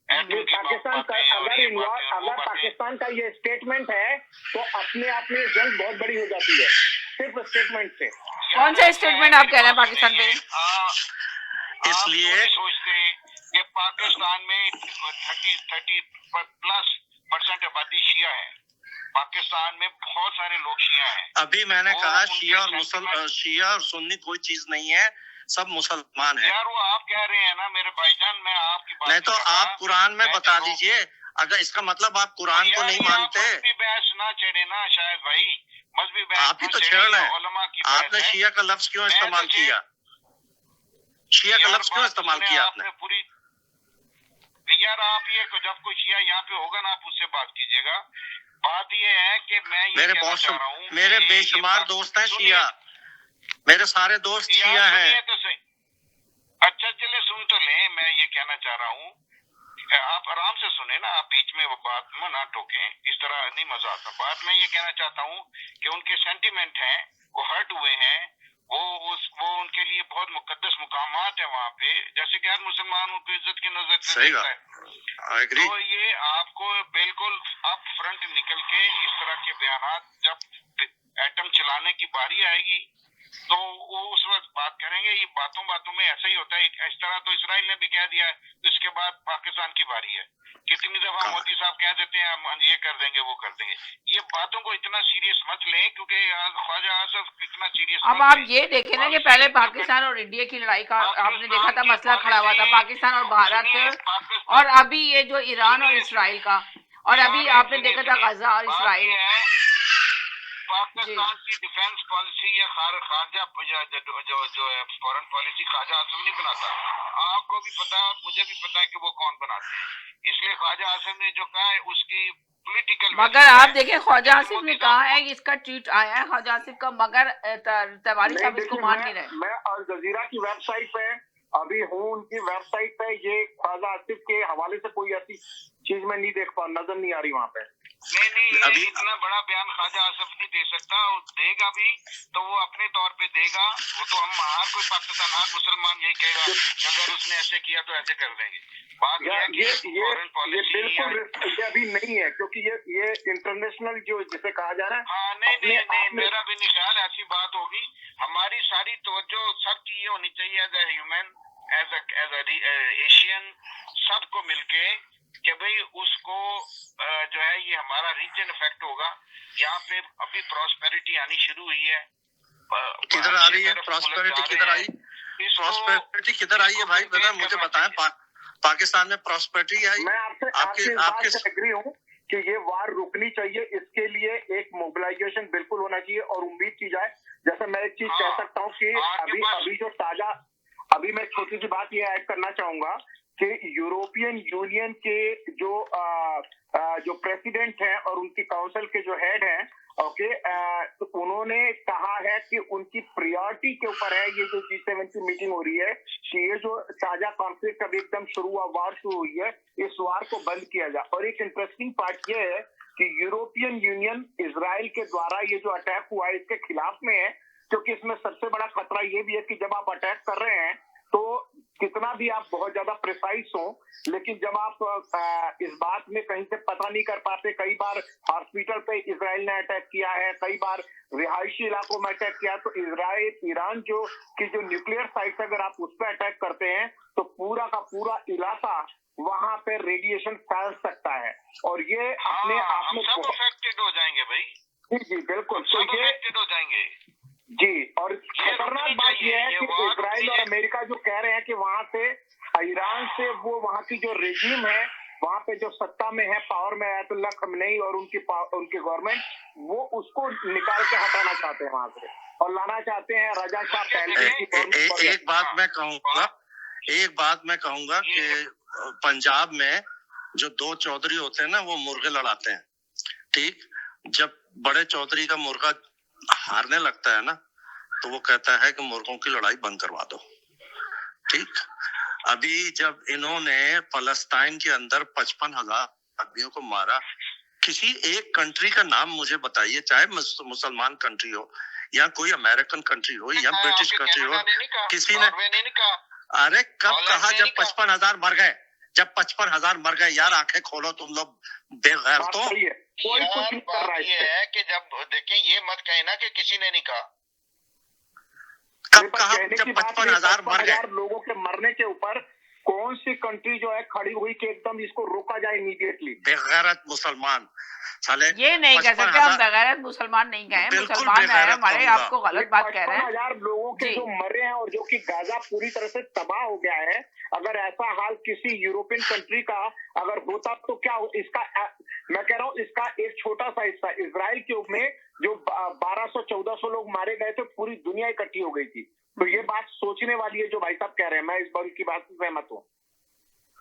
पाकिस्तान का अगर पाकिस्तान का ये स्टेटमेंट है तो अपने आप में जंग बहुत बड़ी हो जाती है, सिर्फ स्टेटमेंट से। कौन सा स्टेटमेंट आप कह रहे हैं पाकिस्तान पे? इसलिए सोचते हैं कि पाकिस्तान में 30+ आबादी शिया है, पाकिस्तान में बहुत सारे लोग शिया हैं। अभी मैंने कहा शिया और सुन्नी कोई चीज नहीं है, सब मुसलमान है। यार वो आप कह रहे हैं ना मेरे भाईजान, मैं आपकी बात नहीं तो आप कुरान में बता दीजिए, अगर इसका मतलब आप कुरान को नहीं मानते। मजहबी बहस ना छेड़े ना शायद भाई, मजहबी बहस आप ही तो छेड़ रहे हैं। आपने शिया का लफ्ज क्यों इस्तेमाल किया? शिया का लफ्ज क्यों इस्तेमाल किया आपने? पूरी यार आप ये जब कोई शिया यहाँ पे होगा ना, आप उससे बात कीजिएगा। बात ये है कि मैं मेरे बहुत मेरे बेशुमार दोस्त हैं शिया, मेरे सारे दोस्त शिया हैं। अच्छा चले सुन तो ले, मैं ये कहना चाह रहा हूँ आप आराम से सुने ना, आप बीच में वो बात में ना टोके, इस तरह नहीं मजा आता। बात मैं ये कहना चाहता हूँ कि उनके सेंटिमेंट हैं, वो हर्ट हुए हैं, वो उनके लिए बहुत मुकद्दस मुकामात है वहाँ पे, जैसे कि हर मुसलमान उनको इज्जत की नजर से देखता है। तो ये आपको बिल्कुल अप फ्रंट निकल के इस तरह के बयानात, जब एटम चलाने की बारी आएगी तो वो उस वक्त बात करेंगे। ये बातों में ऐसा ही होता है। इस तरह तो इसराइल ने भी कह दिया है, तो इसके बाद पाकिस्तान की बारी है। कितनी दफा मोदी साहब कह देते हैं हम ये कर देंगे वो कर देंगे। ये बातों को इतना सीरियस मत लें, क्योंकि ख्वाजा आसफ इतना सीरियस। अब आप ये देखें ना कि पहले पाकिस्तान और इंडिया की लड़ाई का आपने देखा था, मसला खड़ा हुआ था पाकिस्तान और भारत, और अभी ये जो ईरान और इसराइल का, और अभी आपने देखा था गजा और इसराइल। पाकिस्तान की डिफेंस पॉलिसी या खारजा जो है फॉरेन पॉलिसी ख्वाजा आसिफ नहीं बनाता। आपको भी पता है, मुझे भी पता है कि वो कौन बनाते हैं। इसलिए ख्वाजा आसिफ ने जो कहा है उसकी पॉलिटिकल, मगर आप देखें ख्वाजा आसिफ ने कहा है कि इसका ट्वीट आया है ख्वाजा आसिफ का, मगर तिवारी साहब इसको मान नहीं रहे। मैं अल जजीरा की वेबसाइट पे अभी हूँ, उनकी वेबसाइट पे ये ख्वाजा आसिफ के हवाले से कोई ऐसी चीज में नहीं देख पा, नजर नहीं आ रही वहाँ पे। नहीं अभी इतना बड़ा बयान ख्वाजा आसिफ नहीं दे सकता। वो देगा भी तो वो अपने तौर पे देगा। वो तो हम हर कोई पाकिस्तान, हर मुसलमान यही कहेगा कि अगर उसने ऐसे किया तो ऐसे कर देंगे। बात ये बिल्कुल ये अभी नहीं है, क्योंकि ये इंटरनेशनल जो जिसे कहा जा रहा है। हाँ नहीं, मेरा भी नहीं ख्याल ऐसी बात होगी। हमारी सारी तवज्जो सबकी ये होनी चाहिए, as a human, as a Asian, सबको मिलके कि भाई उसको जो है ये हमारा रीजन इफेक्ट होगा। यहाँ पे अभी प्रॉस्पेरिटी आनी शुरू हुई है। किधर आ रही है प्रॉस्पेरिटी? किधर आई प्रॉस्पेरिटी? किधर आई है भाई? बता, मुझे बताएं। पाकिस्तान में प्रॉस्पेरिटी आई? मैं आपके एग्री हूँ कि ये वार रुकनी चाहिए। इसके लिए एक मोबिलाइजेशन बिल्कुल होना चाहिए और उम्मीद की जाए। जैसे मैं एक चीज कह सकता हूँ कि अभी जो ताजा, अभी मैं छोटी सी बात ये ऐड करना चाहूंगा कि यूरोपियन यूनियन के जो प्रेसिडेंट हैं और उनकी काउंसिल के जो हेड हैं, ओके, तो उन्होंने कहा है कि उनकी प्रायोरिटी के ऊपर है ये जो G7 की मीटिंग हो रही है कि ये जो ताजा कॉन्फ्लिक्ट अभी एकदम शुरू हुआ, वार शुरू हुई है, इस वार को बंद किया जाए। और एक इंटरेस्टिंग पार्ट ये है कि यूरोपियन यूनियन इजराइल के द्वारा ये जो अटैक हुआ है इसके खिलाफ में है, क्योंकि इसमें सबसे बड़ा खतरा ये भी है कि जब आप अटैक कर रहे हैं तो कितना भी आप बहुत ज्यादा प्रिसाइज हो, लेकिन जब आप इस बात में कहीं से पता नहीं कर पाते, कई बार हॉस्पिटल पे इजराइल ने अटैक किया है, कई बार रिहायशी इलाकों में अटैक किया, तो ईरान जो न्यूक्लियर साइट अगर आप उस पर अटैक करते हैं तो पूरा का पूरा इलाका वहां पे रेडिएशन फैल सकता है। और ये अपने आप में सब अफेक्टेड हो जाएंगे भाई। जी बिल्कुल, तो ये अफेक्टेड हो जाएंगे जी। और खतरनाक बात यह है कि इजराइल और अमेरिका जो कह रहे हैं कि वहां से ईरान से वो वहां की जो रेजिम है, वहां पे जो सत्ता में है, पावर में आयतुल्लाह खमेनी और उनकी गवर्नमेंट, वो उसको निकाल के हटाना चाहते हैं वहां से और लाना चाहते हैं रजा शाह पहलवी की गवर्नमेंट। एक बात मैं कहूंगा कि पंजाब में जो दो चौधरी होते हैं ना, वो मुर्गे लड़ाते हैं। ठीक, जब बड़े चौधरी का मुर्गा हारने लगता है ना, तो वो कहता है कि मुर्गों की लड़ाई बंद करवा दो। ठीक, अभी जब इन्होंने फलस्तीन के अंदर 55,000 आदमियों को मारा, किसी एक कंट्री का नाम मुझे बताइए, चाहे मुसलमान कंट्री हो या कोई अमेरिकन कंट्री हो या ब्रिटिश कंट्री हो, किसी ने अरे कब कहा जब 55,000 मर गए? जब 55,000 मर गए यार, आंखें खोलो तुम लोग बेगैरतों। कोई कुछ नहीं कर रहा है कि जब देखें, ये मत कहे ना कि किसी ने नहीं कहा। कब कहा जब 55,000 मर गए? लोगों के मरने के ऊपर कौन सी कंट्री जो है खड़ी हुई कि एकदम इसको रोका जाए इमीडिएटली? बेगैरत मुसलमान साले। ये नहीं कह सकते हम बेगैरत मुसलमान नहीं कहे, मुसलमान है हमारे। आपको गलत बात कह रहे हैं। 55,000 लोगों के जो मरे हैं और जो कि गाजा पूरी तरह से तबाह हो गया है, अगर ऐसा हाल किसी यूरोपियन कंट्री का अगर होता तो क्या हो? इसका मैं कह रहा हूँ, इसका एक छोटा सा हिस्सा इजराइल के में जो 1200-1400 लोग मारे गए थे, पूरी दुनिया इकट्ठी हो गई थी। तो ये बात सोचने वाली है जो भाई साहब कह रहे हैं। मैं इस बात की बात से सहमत हूँ।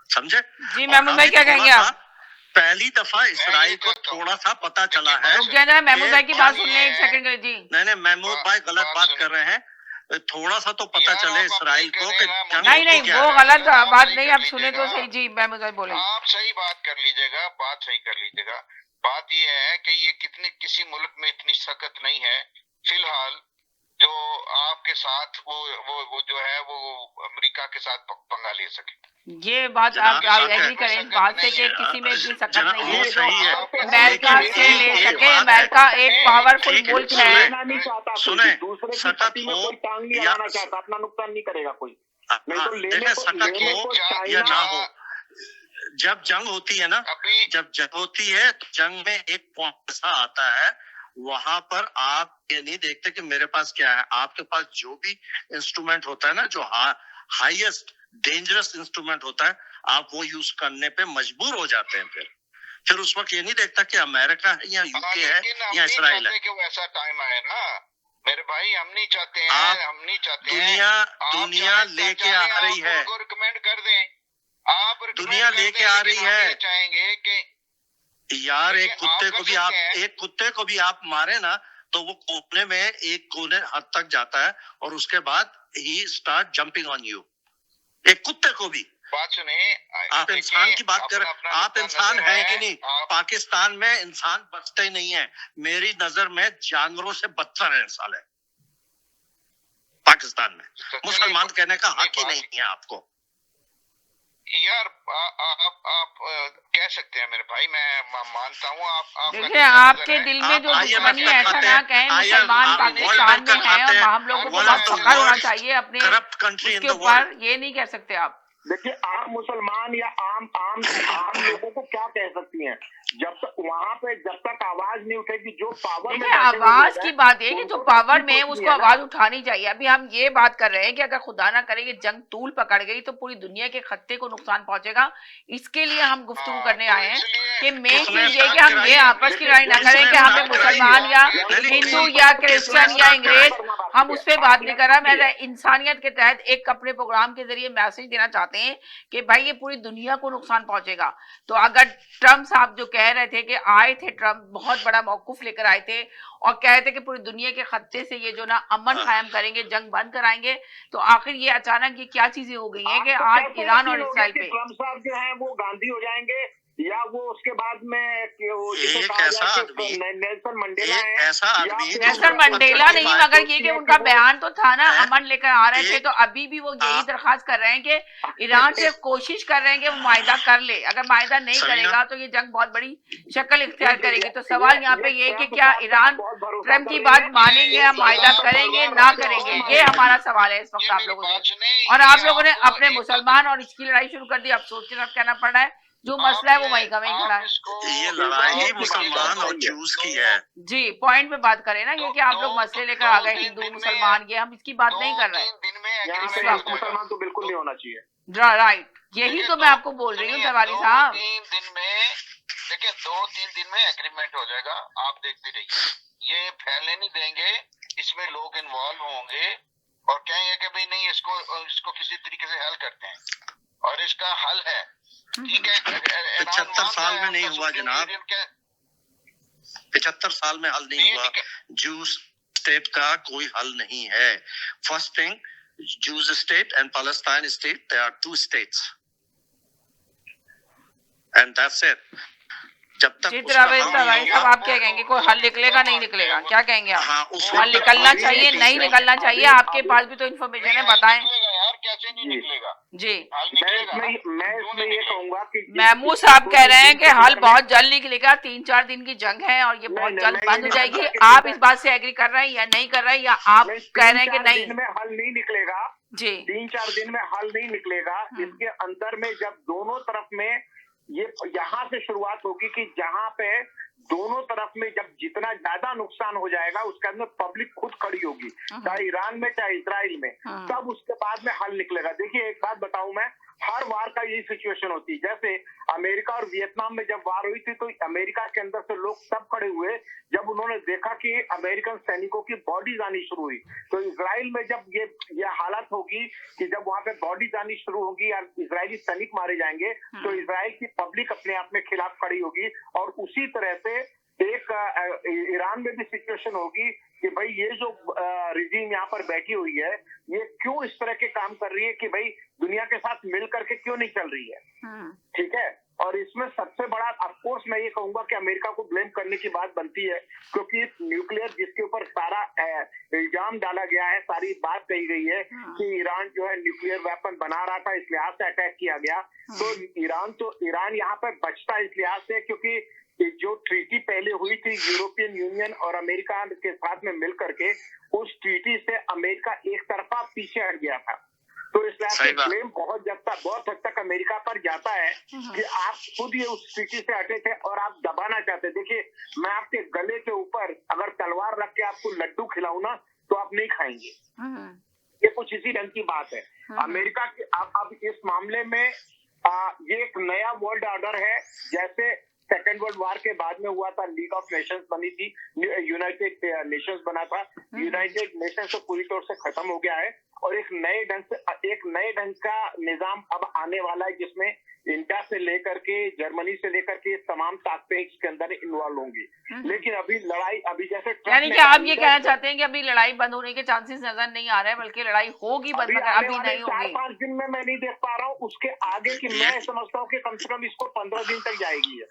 समझे जी? महमूद भाई क्या कहेंगे आप? पहली दफा इजराइल को थोड़ा सा पता चला है। रुक जाए, महमूद भाई की बात सुन लें एक सेकंड जी। नहीं, महमूद भाई गलत बात कर रहे हैं। थोड़ा सा तो पता चले इसराइल को कि जंग नहीं नहीं क्या वो है। गलत बात नहीं, आप सुने तो सही जी। मैं मुझे बोले आप सही बात कर लीजिएगा, बात सही कर लीजिएगा। बात ये है कि ये किसी मुल्क में इतनी सख्त नहीं है फिलहाल जो आपके साथ वो जो है वो अमेरिका के साथ पंगा ले सके। ये बात आप एग्री करें इस बात से कि किसी में इतनी सख्त नहीं है जो अमेरिका से ले सके। अमेरिका एक पावरफुल मुल्क है। सुने, दूसरे की सख्त पति में हो कोई टांग नहीं या लगाना चाहता, अपना नुकसान नहीं करेगा कोई। नहीं तो देखें, सख्त हो या ना हो, जब जंग होती है ना, जब जंग होती है तो जंग में एक पॉइंट ऐसा आता है, वहां पर आप ये नहीं देखते कि मेरे पास क्या है। आपके पास जो भी इंस्ट्रूमेंट होता है ना, जो हाईएस्ट डेंजरस इंस्ट्रूमेंट होता है, आप वो यूज करने पे मजबूर हो जाते हैं। फिर उस वक्त ये नहीं देखता कि अमेरिका है या यूके है या इसराइल है। ऐसा टाइम आए ना मेरे भाई, हम नहीं चाहते हैं, हम नहीं चाहते दुनिया लेके आ रही है, रिकमेंड कर दें आप, दुनिया लेके आ रही है। चाहेंगे कि यार एक कुत्ते को भी आप मारे ना तो वो एक कोने हद तक जाता है और उसके बाद ही स्टार्ट जंपिंग ऑन यू। एक कुत्ते को भी। बात सुने, आप इंसान की बात कर, आप इंसान है कि नहीं? पाकिस्तान में इंसान बचते ही नहीं है। मेरी नजर में जानवरों से बदतर है इंसान है पाकिस्तान में। मुसलमान कहने का हक ही नहीं है आपको। यार आप कह सकते हैं मेरे भाई, मैं मानता हूँ। आप देखिए आपके दिल में जो दुश्मनी है ऐसा ना कहें। मुसलमान पाकिस्तान में है और हम लोगों को बहुत फख्र होना चाहिए अपने उसके ऊपर, ये नहीं कह सकते आप। देखिए आम मुसलमान या आम लोगों को क्या कह सकती हैं, जब तक वहां पे जब तक आवाज नहीं उठेगी जो पावर में आवाज की बात है कि जो पावर में उसको आवाज उठानी चाहिए। अभी हम ये बात कर रहे हैं कि अगर खुदा ना करे जंग तूल पकड़ गई तो पूरी दुनिया के खत्ते को नुकसान पहुंचेगा। इसके लिए हम गुफ्तगू करने आए हैं कि मेन चीज ये कि हम ये आपस की लड़ाई ना करें कि हमें मुसलमान या हिंदू या क्रिश्चियन या अंग्रेज, हम उस पर बात नहीं कर रहा। मैं इंसानियत के तहत एक अपने प्रोग्राम के जरिए मैसेज देना चाहते हैं कि भाई ये पूरी दुनिया को नुकसान पहुंचेगा। तो अगर ट्रम्प साहब जो कह रहे थे कि आए थे, ट्रम्प बहुत बड़ा मौकूफ लेकर आए थे और कह रहे थे कि पूरी दुनिया के खत्ते से ये जो ना अमन कायम करेंगे, जंग बंद कराएंगे, तो आखिर ये अचानक ये क्या चीजें हो गई हैं कि आज ईरान और इसराइल पे ट्रम्प साहब जो है वो गांधी हो जाएंगे या वो उसके बाद में एक ऐसा आदमी, नेल्सन मंडेला है, ऐसा आदमी, नेल्सन मंडेला नहीं, मगर ये कि उनका बयान तो था ना, अमन लेकर आ रहे थे। तो अभी भी वो यही दरखास्त कर रहे हैं कि ईरान से कोशिश कर रहे हैं कि वो मायदा कर ले। अगर मायदा नहीं करेगा तो ये जंग बहुत बड़ी शक्ल इख्तियार करेगी। तो सवाल यहाँ पे ये कि क्या ईरान ट्रम्प की बात मानेंगे या मायदा करेंगे ना करेंगे, ये हमारा सवाल है इस वक्त आप लोगों से। और आप लोगों ने अपने मुसलमान और इसकी लड़ाई शुरू कर दी। अफसोस के साथ कहना पड़ रहा है जो मसला है वो वहीं का वहीं खड़ा है। ये लड़ाई मुसलमान और जूस की है जी। पॉइंट पे बात करें ना, ये कि आप लोग मसले लेकर आ गए हिंदू मुसलमान, ये हम इसकी बात नहीं कर रहे। मुसलमान तो बिल्कुल नहीं होना चाहिए। राइट, यही तो मैं आपको बोल रही हूँ तिवारी साहब। 3 दिन में देखिए, 2-3 दिन में एग्रीमेंट हो जाएगा, आप देखते रहिए। ये फैलने नहीं देंगे, इसमें लोग इन्वॉल्व होंगे और कहेंगे कि भाई नहीं इसको किसी तरीके से हल करते हैं, और इसका हल है। ठीक है, 75 साल में नहीं हुआ जनाब, 75 साल में हल नहीं हुआ। जूस स्टेट का कोई हल नहीं है। First thing, Jews state and Palestine state, they are 2 states and that's it. जब तक साहब आप क्या कहेंगे, कोई हल निकलेगा नहीं निकलेगा, क्या कहेंगे आप? हल निकलना चाहिए नहीं निकलना चाहिए? आपके पास भी तो इन्फॉर्मेशन है, बताएं यार कैसे नहीं निकलेगा जी। मैं इसमें ये कहूंगा कि महमूद साहब कह रहे हैं कि हल बहुत जल्द निकलेगा, 3-4 दिन की जंग है और ये बहुत जल्द बंद हो जाएगी। आप इस बात से एग्री कर रहे हैं या नहीं कर रहे हैं, या आप कह रहे हैं कि नहीं? में हल नहीं निकलेगा जी, 3-4 दिन में हल नहीं निकलेगा। इसके अंदर में जब दोनों तरफ में ये यहाँ से शुरुआत होगी कि जहाँ पे दोनों तरफ में जब जितना ज्यादा नुकसान हो जाएगा उसके अंदर पब्लिक खुद खड़ी होगी, चाहे ईरान में चाहे इजराइल में, तब उसके बाद में हल निकलेगा। देखिए एक बात बताऊं, मैं हर वार का यही सिचुएशन होती है। जैसे अमेरिका और वियतनाम में जब वार हुई थी तो अमेरिका के अंदर से लोग तब खड़े हुए जब उन्होंने देखा कि अमेरिकन सैनिकों की बॉडीज आनी शुरू हुई। तो इजराइल में जब ये हालत होगी कि जब वहां पे बॉडीज आनी शुरू होगी या इजरायली सैनिक मारे जाएंगे तो इजराइल की पब्लिक अपने आप में खिलाफ खड़ी होगी। और उसी तरह से एक ईरान में भी सिचुएशन होगी कि भाई ये जो रिजीम यहाँ पर बैठी हुई है ये क्यों इस तरह के काम कर रही है कि भाई दुनिया के साथ मिल करके क्यों नहीं चल रही है। ठीक है, और इसमें सबसे बड़ा ऑफकोर्स मैं ये कहूंगा कि अमेरिका को ब्लेम करने की बात बनती है, क्योंकि न्यूक्लियर जिसके ऊपर सारा इल्जाम डाला गया है, सारी बात कही गई है कि ईरान जो है न्यूक्लियर वेपन बना रहा था, इस लिहाज से अटैक किया गया। तो ईरान यहाँ पर बचता इस लिहाज से क्योंकि जो ट्रीटी पहले हुई थी यूरोपियन यूनियन और अमेरिका के साथ में मिल करके, उस ट्रीटी से अमेरिका एक तरफा पीछे हट गया था। तो इस लिहाज से ब्लेम बहुत हद तक अमेरिका पर जाता है कि आप खुद ये उस ट्रीटी से हटे थे और आप दबाना चाहते। देखिए, मैं आपके गले के ऊपर अगर तलवार रख के आपको लड्डू खिलाऊं ना तो आप नहीं खाएंगे। ये कुछ इसी ढंग की बात है। अमेरिका की अब इस मामले में ये एक नया वर्ल्ड ऑर्डर है, जैसे सेकेंड वर्ल्ड वॉर के बाद में हुआ था, लीग ऑफ नेशंस बनी थी, यूनाइटेड नेशंस बना था। यूनाइटेड नेशंस तो पूरी तौर से खत्म हो गया है और एक नए ढंग का निजाम अब आने वाला है, जिसमें इंडिया से लेकर के जर्मनी से लेकर के तमाम ताकतें इसके अंदर इन्वॉल्व होंगी। लेकिन अभी लड़ाई जैसे यानी कि आप ये कहना चाहते हैं कि अभी लड़ाई बंद होने के चांसेस नजर नहीं आ रहे हैं, बल्कि लड़ाई होगी बंद, मगर अभी नहीं होगी। 4-5 दिन में मैं नहीं देख पा रहा हूँ, उसके आगे की मैं समझता हूँ कि कम से कम इसको 15 दिन तक जाएगी।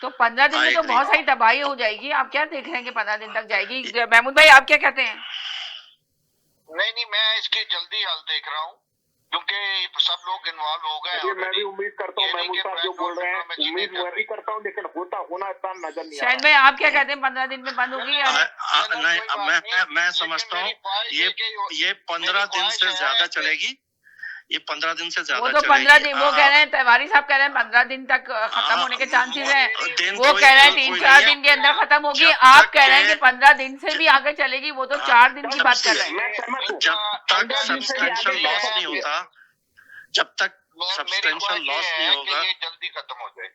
तो 15 दिन में तो बहुत सारी तबाही हो जाएगी। आप क्या देख रहे हैं कि 15 दिन तक जाएगी? महमूद भाई आप क्या कहते हैं? नहीं, मैं इसकी जल्दी हल देख रहा हूँ क्योंकि सब लोग इन्वॉल्व हो गए। मैं भी उम्मीद करता हूँ महमूद साहब जो बोल रहे हैं, उम्मीद मैं भी करता हूँ, लेकिन होना इतना नजर नहीं आ रहा। शायद भाई आप क्या कहते हैं, 15 दिन में बंद होगी या नहीं? मैं समझता हूँ ये 15 दिन से ज्यादा चलेगी। ये 15 दिन से ज्यादा वो तो 15 दिन, वो कह रहे हैं, तिवारी साहब कह रहे हैं 15 दिन तक खत्म होने के चांसेस हैं। वो कह रहे हैं 3-4 दिन के अंदर खत्म होगी। आप कह रहे हैं कि 15 दिन से भी आगे चलेगी। वो तो 4 दिन की बात कर रहे हैं। जब तक सब्सटेंशियल लॉस नहीं होता, जब तक सब्सटेंशियल लॉस नहीं होगा, जल्दी खत्म हो जाए।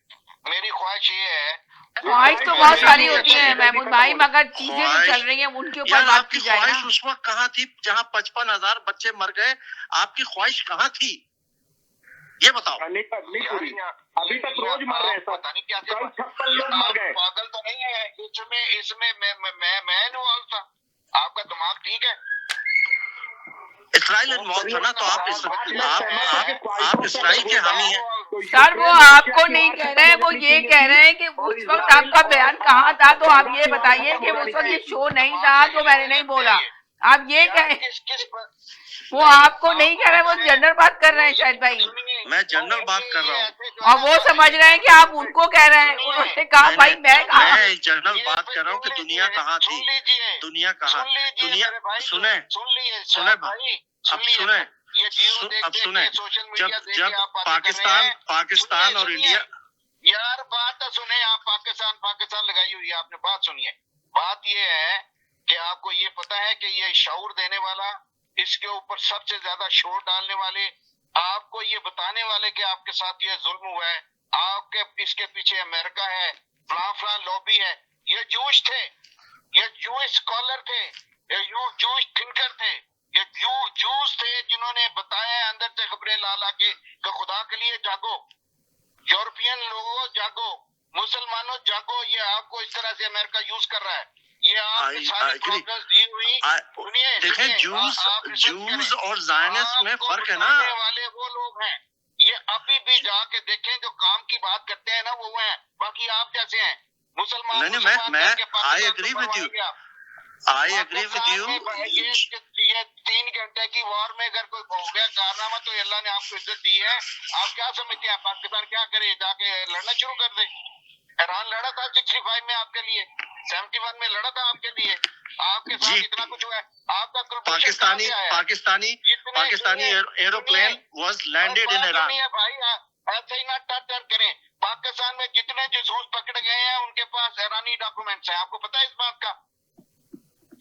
मेरी ख्वाहिश ये है। ख्वाहिश तो बहुत सारी होती है महमूद भाई, मगर चीजें जो चल रही हैं उनके ऊपर बात की जाए ना। उस वक्त कहाँ थी जहाँ 55,000 बच्चे मर गए? आपकी ख्वाहिश कहाँ थी, ये बताओ। नहीं पूरी, अभी तक रोज मर रहे हैं, पता नहीं क्या 56 लोग मर गए। पागल तो नहीं है इसमें मैं इन्वॉल्व था। आपका दिमाग ठीक है? इसराइल इन्वॉल्व था ना, तो आप इसराइल के हामी हैं। सर वो आपको नहीं कह रहे हैं, वो ये कह रहे हैं कि उस वक्त आपका बयान कहाँ था। तो आप ये बताइए कि उस वक्त ये शो नहीं था तो मैंने नहीं बोला। आप ये कहें, वो आपको नहीं कह रहे, वो जनरल बात कर रहे हैं शायद भाई। मैं जनरल बात कर रहा हूँ और वो समझ रहे हैं कि आप उनको कह रहे हैं। उन्होंने कहा भाई मैं जनरल बात कर रहा हूँ कि दुनिया कहाँ थी, दुनिया कहाँ, दुनिया सुने भाई, अब सुने जब पाकिस्तान और इंडिया। यार बात तो सुने आप, पाकिस्तान लगाई हुई है आपने, बात सुनिए। बात ये है कि आपको ये पता है कि ये शऊर देने वाला, इसके ऊपर सबसे ज्यादा शोर डालने वाले, आपको ये बताने वाले कि आपके साथ ये जुल्म हुआ है, आपके इसके पीछे अमेरिका है, फलां लॉबी है, ये जूश थे, ये जूश स्कॉलर थे, ये जूश थिंकर थे, ये जूस थे जिन्होंने बताया अंदर से खबरें ला के कि खुदा के लिए जागो, यूरोपियन लोगों जागो, मुसलमानों जागो। ये आपको इस तरह से अमेरिका यूज कर रहा है। ये आपकी सारी प्रॉब्लम्स दी हुई। सुनिए, देखें जूस और ज़ायनिस्ट में फर्क है ना। वाले वो लोग हैं, ये अभी भी जाके देखें जो काम की बात करते हैं ना वो हैं, बाकी आप जैसे हैं मुसलमान। मैं I agree with you, I agree with you. ये 3 घंटे की वॉर में अगर कोई हो गया कारनामा तो अल्लाह ने आपको इज्जत दी है। आप क्या समझते हैं पाकिस्तान क्या करे, जाके लड़ना शुरू कर दे? ईरान लड़ा था 65 में आपके लिए, 71 में लड़ा था आपके लिए, आपके साथ इतना कुछ हुआ है। आपका Pakistani aeroplane was landed in Iran. भाई ऐसे ही ना टर करें। पाकिस्तान में जितने जासूस पकड़े गए हैं उनके पास ईरानी डॉक्यूमेंट्स हैं, आपको पता है इस बात का?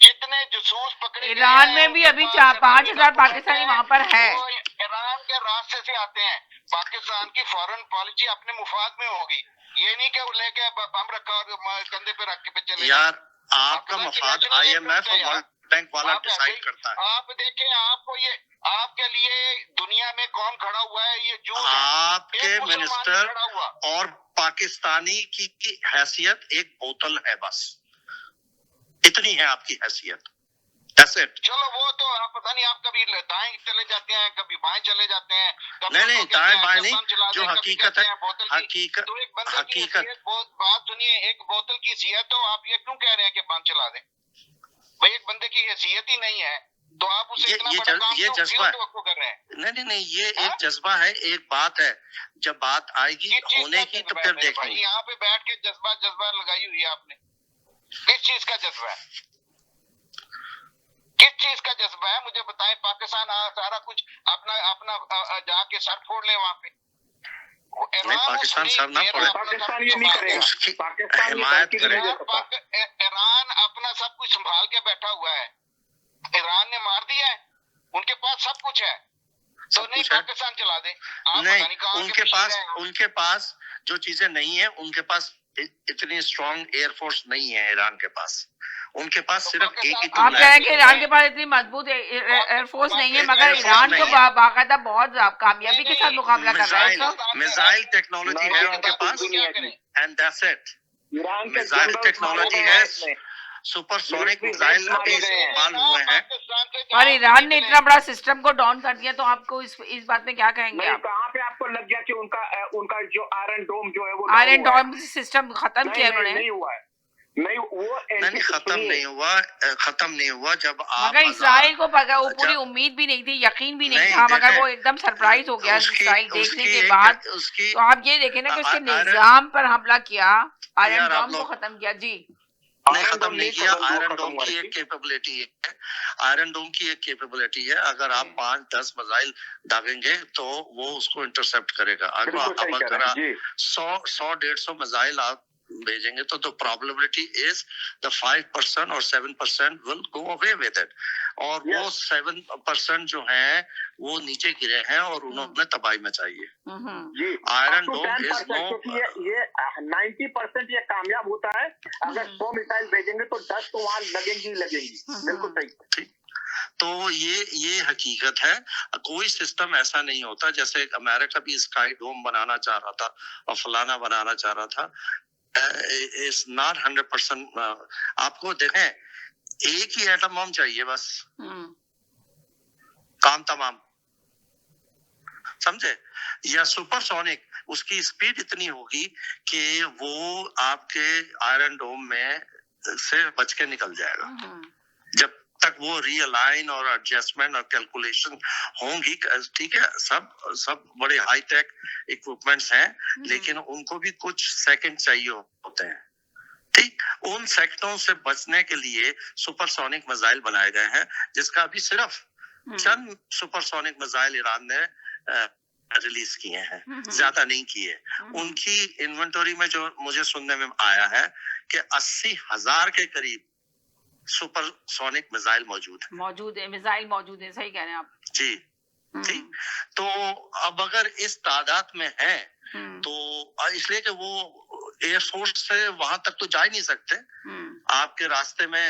जितने जासूस पकड़े ईरान में भी अभी 5,000 पाकिस्तानी वहाँ पर है। ईरान के रास्ते से आते हैं। पाकिस्तान की फॉरेन पॉलिसी अपने मुफाद में होगी, ये नहीं कि वो लेके बम रखा और कंधे पे रख के चले। यार आपका मफाद IMF और वर्ल्ड बैंक वाला डिसाइड करता है। आप देखें, आपको ये आपके लिए दुनिया में कौन खड़ा हुआ है? ये जो आपके मिनिस्टर और पाकिस्तानी की हैसियत एक बोतल है बस। इतनी है आपकी हैसियत। That's it. चलो वो तो आप पता नहीं, आप कभी दाएं चले जाते हैं, कभी बाएं चले जाते हैं, कभी नहीं उनको दाएं कहते हैं बाएं कि नहीं, बम चला जो दें, कभी हकीकत कहते है, हैं बोतल की। हकीकत तो एक बंदे की हकीकत हैसियत, बात सुनिए, एक बोतल की हैसियत, तो आप ये क्यों कह रहे हैं कि बम चला दें? भाई एक बंदे की हैसियत ही नहीं है तो आप उसे इतना बड़ा काम ये जज्बा क्यों कर रहे हैं? नहीं ये एक जज्बा है, एक बात है, जब बात आएगी किस चीज होने का की तो जज्बा फिर है मेरे भाई? देखेंगे। यहाँ पे बैठ के जज्बा लगाई हुई है आपने, किस चीज का जज्बा है? किस चीज का जज्बा है मुझे बताएं। पाकिस्तान सारा कुछ अपना जाके सर फोड़ ले वहां पे। नहीं पाकिस्तान सर ना फोड़े, पाकिस्तान ये नहीं करेगा, उसकी पाकिस्तान हिमायत करे। ईरान अपना सब कुछ संभाल के बैठा हुआ है, ईरान ने मार दिया है, उनके पास सब कुछ है, तो नहीं पाकिस्तान चला दे। नहीं उनके पास जो चीजें नहीं है, उनके पास इतनी स्ट्रॉन्ग एयरफोर्स नहीं है ईरान के पास। उनके पास सिर्फ एक ही आप कह रहे हैं कि ईरान के पास इतनी मजबूत एयरफोर्स नहीं है, मगर ईरान तो बाकायदा बहुत कामयाबी के साथ मुकाबला कर रहा है इसका। मिसाइल टेक्नोलॉजी है उनके पास, एंड दैट्स इट। ईरान के मिसाइल टेक्नोलॉजी है, सुपरसोनिक मिसाइल अभी इस्तेमाल हुए हैं, और ईरान ने इतना बड़ा सिस्टम को डाउन कर दिया, तो आपको इस बात में क्या कहेंगे आप? कहाँ पे आपको लग गया कि उनका जो आयरन डोम जो है वो आयरन डोम सिस्टम खत्म किया उन्होंने? नहीं हुआ है, नहीं वो नहीं खत्म नहीं हुआ जब आप मगर इसराइल को वो पूरी उम्मीद भी नहीं थी, यकीन भी नहीं था, मगर वो एकदम सरप्राइज हो गया इसराइल देखने के बाद। तो आप ये देखें ना कि उसके निजाम पर हमला किया, आयरन डोम को खत्म किया। जी नहीं खत्म नहीं किया। आयरन डोम की एक कैपेबिलिटी है, आयरन डोम की एक कैपेबिलिटी है, अगर आप 5-10 मिसाइल दागेंगे तो वो उसको इंटरसेप्ट करेगा। अगर आप 100-150 मिसाइल आप भेजेंगे तो प्रोबेबिलिटी इज द 5% और 7% will go away with it, और वो 7% जो है वो नीचे गिरे हैं और उन्होंने तबाही मचाई है। आयरन डोम इज नो, ये 90% ये कामयाब होता है। अगर 100 मिसाइल भेजेंगे तो 10 तो वहां लगेंगी। बिल्कुल सही। तो ये हकीकत है। कोई सिस्टम ऐसा नहीं होता, जैसे अमेरिका भी स्काई डोम बनाना चाह रहा था और फलाना बनाना चाह रहा था, इज नॉट 100%। आपको देखें, एक ही एटम बम चाहिए बस, काम तमाम, समझे? या सुपरसोनिक, उसकी स्पीड इतनी होगी कि वो आपके आयरन डोम में से बच के निकल जाएगा। जब तक वो रियलाइन और एडजस्टमेंट और कैलकुलेशन होंगी, ठीक है, सब बड़े हाई टेक इक्विपमेंट्स हैं, लेकिन उनको भी कुछ सेकंड चाहिए होते हैं, ठीक। उन सेकंडों से बचने के लिए सुपरसोनिक मिसाइल बनाए गए हैं, जिसका अभी सिर्फ चंद सुपरसोनिक मिसाइल ईरान ने रिलीज किए हैं, ज्यादा नहीं किए। उनकी इन्वेंटरी में जो मुझे सुनने में आया है कि 80,000 के करीब सुपरसोनिक मिसाइल मौजूद है, मिसाइल मौजूद है। सही कह रहे हैं आप जी, ठीक। तो अब अगर इस तादाद में है तो इसलिए कि वो एयरफोर्स से वहां तक तो जा ही नहीं सकते। आपके रास्ते में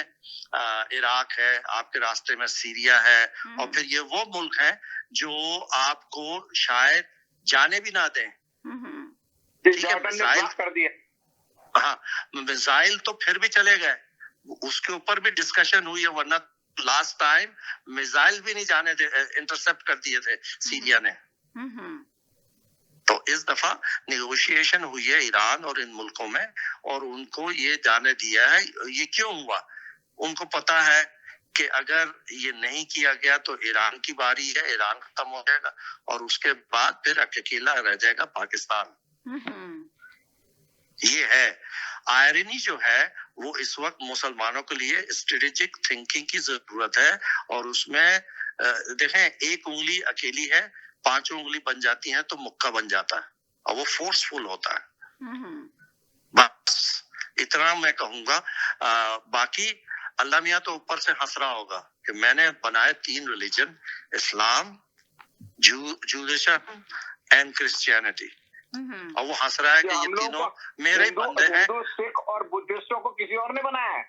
इराक है, आपके रास्ते में सीरिया है, और फिर ये वो मुल्क है जो आपको शायद जाने भी ना दें, ठीक है। मिसाइल कर दिए, हाँ, मिसाइल तो फिर भी चले गए, उसके ऊपर भी डिस्कशन हुई है, वरना लास्ट टाइम मिसाइल भी नहीं जाने दे, इंटरसेप्ट कर दिए थे सीरिया ने। तो इस दफा नेगोशिएशन हुई है ईरान और इन मुल्कों में, और उनको ये जाने दिया है। ये क्यों हुआ? उनको पता है कि अगर ये नहीं किया गया तो ईरान की बारी है, ईरान खत्म हो जाएगा, और उसके बाद फिर अकेला रह जाएगा पाकिस्तान। ये है आयरनी जो है, वो इस वक्त मुसलमानों के लिए स्ट्रेटेजिक थिंकिंग की जरूरत है, और उसमें देखें, एक उंगली अकेली है, 5 उंगली बन जाती हैं तो मुक्का बन जाता है, और वो फोर्सफुल होता है। बस इतना मैं कहूंगा। बाकी अल्लाह मियाँ तो ऊपर से हंस रहा होगा कि मैंने बनाए 3 रिलीजन, इस्लाम, जूडिशम एंड क्रिश्चियनिटी, और वो हंस रहा है कि ये तीनों मेरे ही बंदे हैं। सिख और बुद्धिस्टों को किसी और ने बनाया है?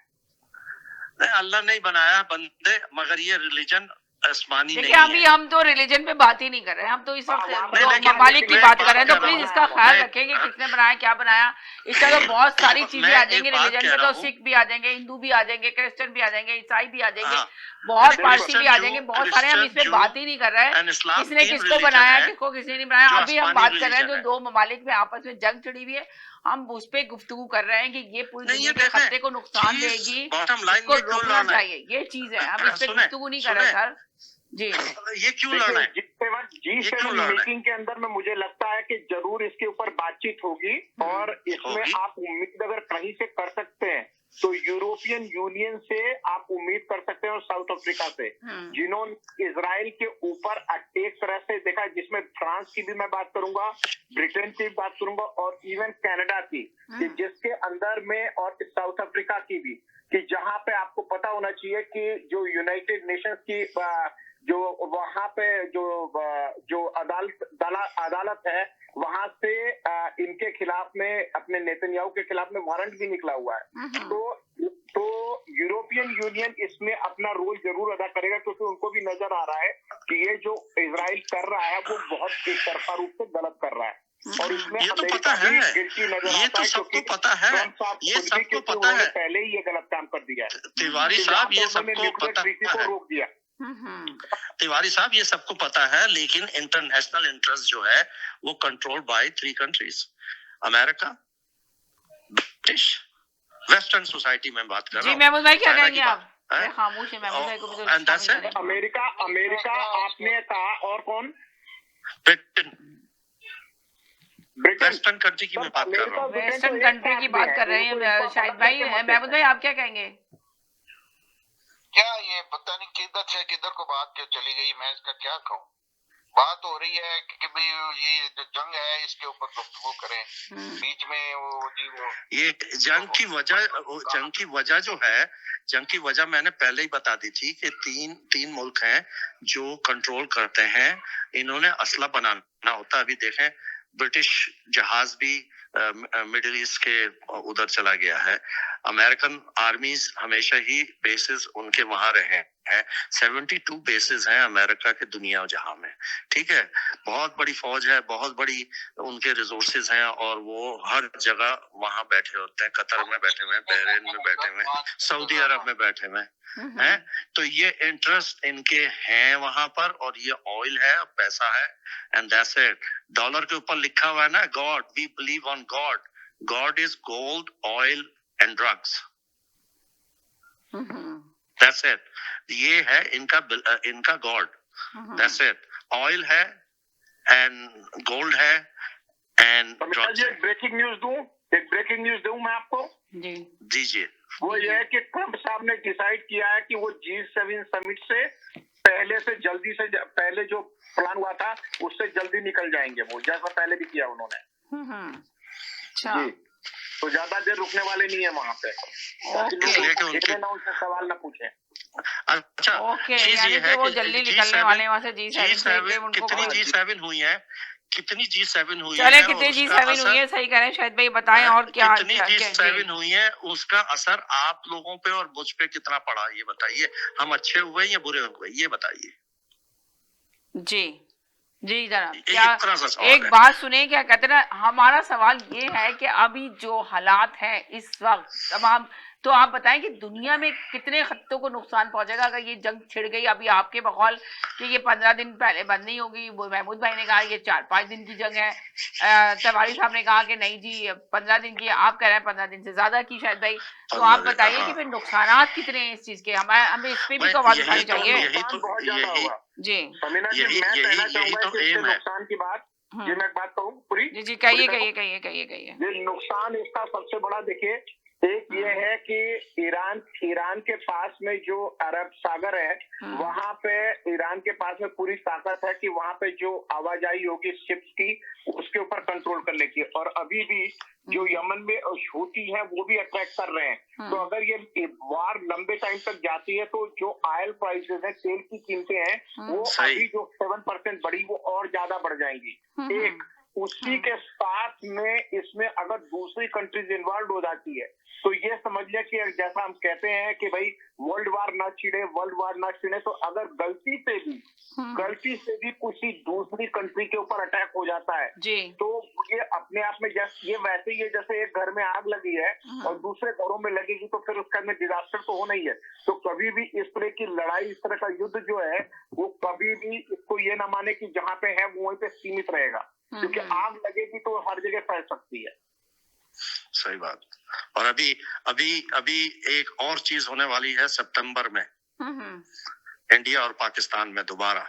नहीं, अल्लाह नहीं बनाया बंदे, मगर ये रिलीजन आसमानी नहीं देखिए अभी है। हम तो रिलीजन पे बात ही नहीं कर रहे हैं, हम तो इस वक्त नहीं, लेकिन ममालिक की मैं बात बात कर रहे हैं। तो कर रहा प्लीज हूँ। इसका ख्याल मैं- रखें कि किसने बनाया, क्या बनाया। इसका तो बहुत सारी चीजें मैं आ एक जाएंगी बात रिलीजन कह में, रहा तो हूँ। सिख भी आ जाएंगे, हिंदू भी आ जाएंगे, क्रिश्चियन भी आ जाएंगे, ईसाई भी आ जाएंगे, हाँ, बहुत नहीं, पारसी भी आ क्रिश्चियन जाएंगे, जू- बहुत सारे। हम इस पे क्रिश्चियन बात ही नहीं कर रहे हैं एंड इस्लाम किसने तीन किसको religion बनाया, है, किसको किसने नहीं बनाया। जो अभी हम आसमानी बात कर रहे हैं जो religion है। दो ममालिक में आपस में जंग छिड़ी हुई है, हम उस पे गुफ्तगू कर रहे हैं कि ये पूरी नहीं, दुनिया ये के देखें, खत्ते को नुकसान चीज देगी, bottom line इसको ये क्यों रोकना लड़ना है? चाहिए, ये चीज है। हम इस पे सुने, गुफ्तगू नहीं कर रहे सुने। सर जी। ये क्यों लड़ना है? ये क्यों G7 लड़ना है? मीटिंग के अंदर में मुझे लगता है कि जरूर इसके ऊपर बातचीत होगी और इसमें होगी। आप उम्मीद अगर कहीं से कर सकते हैं तो यूरोपियन यूनियन से आप उम्मीद कर सकते हैं और साउथ अफ्रीका से, जिन्होंने इजराइल के ऊपर एक तरह से देखा, जिसमें फ्रांस की भी मैं बात करूंगा, ब्रिटेन की भी बात करूंगा और इवन कनाडा की, कि जिसके अंदर में, और साउथ अफ्रीका की भी, कि जहां पे आपको पता होना चाहिए कि जो यूनाइटेड नेशंस की जो वहां पे जो अदालत है, वहां से इनके खिलाफ में, अपने नेतन्याहू के खिलाफ में वारंट भी निकला हुआ है। तो यूरोपियन यूनियन इसमें अपना रोल जरूर अदा करेगा, क्योंकि उनको भी नजर आ रहा है कि ये जो इजराइल कर रहा है वो बहुत एक तरफा रूप से गलत कर रहा है। और इसमें ये तो अमेरिका पता है, भी गिल्टी नजर ये आता तो है, सबको क्योंकि पता है, ट्रम्प साहब ये खुद भी, सबको क्योंकि पता उन्होंने है। पहले ही ये गलत काम कर दिया है। तिवारी कि साहब, जहाँ ये पे उन्होंने सबको न्यूक्लियर पता ट्रीटी को है। रोक दिया। तिवारी साहब, ये सबको पता है, लेकिन इंटरनेशनल इंटरेस्ट जो है वो control by 3 countries, America, British, western society में बात कर रहा जी हूँ। महमूद भाई क्या चाइना कहेंगे की आप? बात- हैं? खामोश है महमूद भाई को भी तो And that's शामिल it. करें। अमेरिका आपने कहा, और कौन? Britain, Britain. वेस्टर्न कंट्री की मैं बात कर रहा हूँ। वेस्टर्न कंट्री की बात कर रहे हैं शायद भाई। महमूद भाई आप क्या कहेंगे? क्या ये पता नहीं किधर से किधर को बात क्यों चली गई, मैं इसका क्या कहूँ। बात हो रही है कि भाई ये जो जंग है इसके ऊपर गुफ्तगू करें, बीच में वो ये जंग की वजह जो है, जंग की वजह मैंने पहले ही बता दी थी कि तीन मुल्क हैं जो कंट्रोल करते हैं। इन्होंने असला बनाना होता है। अभी देखें, ब्रिटिश जहाज भी मिडिल ईस्ट के उधर चला गया है। अमेरिकन आर्मीज हमेशा ही बेसेस उनके वहां रहे हैं। 72 बेसेस हैं अमेरिका के दुनिया जहां में, ठीक है। बहुत बड़ी फौज है, बहुत बड़ी उनके रिसोर्सेज हैं, और वो हर जगह वहां बैठे होते हैं। कतर में बैठे हुए हैं, बहरीन में बैठे हुए हैं, सऊदी अरब में बैठे हुए हैं। तो ये इंटरेस्ट इनके हैं वहां पर, और ये ऑयल है, पैसा है, एंड दैट्स इट। डॉलर के ऊपर लिखा हुआ है ना, God, we believe on God, God is gold, oil and drugs, that's it. ये है इनका गॉड, दैट्स इट। ऑयल है एंड गोल्ड है एंड ड्रग्स। एक ब्रेकिंग न्यूज दूं मैं आपको। जी दीजिए। वो ये है कि ट्रम्प साहब ने डिसाइड किया है कि वो G7 समिट से पहले जो प्लान हुआ था उससे जल्दी निकल जाएंगे, वो जैसा पहले भी किया उन्होंने। अच्छा, जी, तो ज्यादा देर रुकने वाले नहीं है वहाँ पे, ताकि लोग इतने ना उनसे सवाल ना पूछे। अच्छा, ओके, चीज यानी ये कि है वो कि जल्दी निकलने वाले वहाँ से G7 से कि उनको कितनी G7 हुई है, कितनी G7 हुई चले है, कितनी और उसका G7 हुई असर- है, सही करें शायद भाई, बताएं और क्या कितनी G7 हुई है, उसका असर आप लोगों पे और मुझ पे कितना पड़ा, ये बताइए। हम अच्छे हुए या बुरे हुए, ये बताइए। जी जी जनाब, एक क्या तरह सा सवाल एक है। बात सुने, क्या कहते हैं, हमारा सवाल ये है कि अभी जो हालात हैं इस वक्त तमाम, तो आप बताएं कि दुनिया में कितने खत्तों को नुकसान पहुंचेगा अगर ये जंग छिड़ गई। अभी आपके बकौल कि ये 15 दिन पहले बंद नहीं होगी, वो महमूद भाई ने कहा ये 4-5 दिन की जंग है, तिवारी साहब ने कहा कि नहीं जी 15 दिन की, आप कह रहे हैं 15 दिन से ज्यादा की शायद भाई। तो आप बताइए कि फिर नुकसान कितने हैं इस चीज के, हमें इस पे भी तो आवाज उठानी चाहिए। जी यही तो एम है। नुकसान की बात, ये मैं बात कहूँ पूरी। जी जी कहिए। ये नुकसान इसका सबसे बड़ा, देखिए, एक ये है कि ईरान के पास में जो अरब सागर है, वहां पे ईरान के पास में पूरी ताकत है कि वहां पे जो आवाजाही होगी शिप्स की, उसके ऊपर कंट्रोल करने की। और अभी भी जो यमन में हूती है वो भी अट्रैक्ट कर रहे हैं। तो अगर ये वार लंबे टाइम तक जाती है तो जो ऑयल प्राइसेस है, तेल की कीमतें हैं, वो अभी जो 7% बढ़ी वो और ज्यादा बढ़ जाएंगी। एक उसी के साथ में इसमें अगर दूसरी कंट्रीज इन्वॉल्व हो जाती है तो ये समझ लिया कि जैसा हम कहते हैं कि भाई वर्ल्ड वार ना छिड़े, तो अगर गलती से भी किसी दूसरी कंट्री के ऊपर अटैक हो जाता है तो ये अपने आप में ये वैसे ही है जैसे एक घर में आग लगी है और दूसरे घरों में लगेगी तो फिर उसका में डिजास्टर तो होना ही है। तो कभी भी इस तरह की लड़ाई, इस तरह का युद्ध जो है वो कभी भी इसको ये ना माने कि जहाँ पे है वो वहीं पे सीमित रहेगा, क्योंकि आग लगेगी तो हर जगह फैल सकती है। सही बात। और अभी एक और चीज होने वाली है सितंबर में, इंडिया और पाकिस्तान में दोबारा।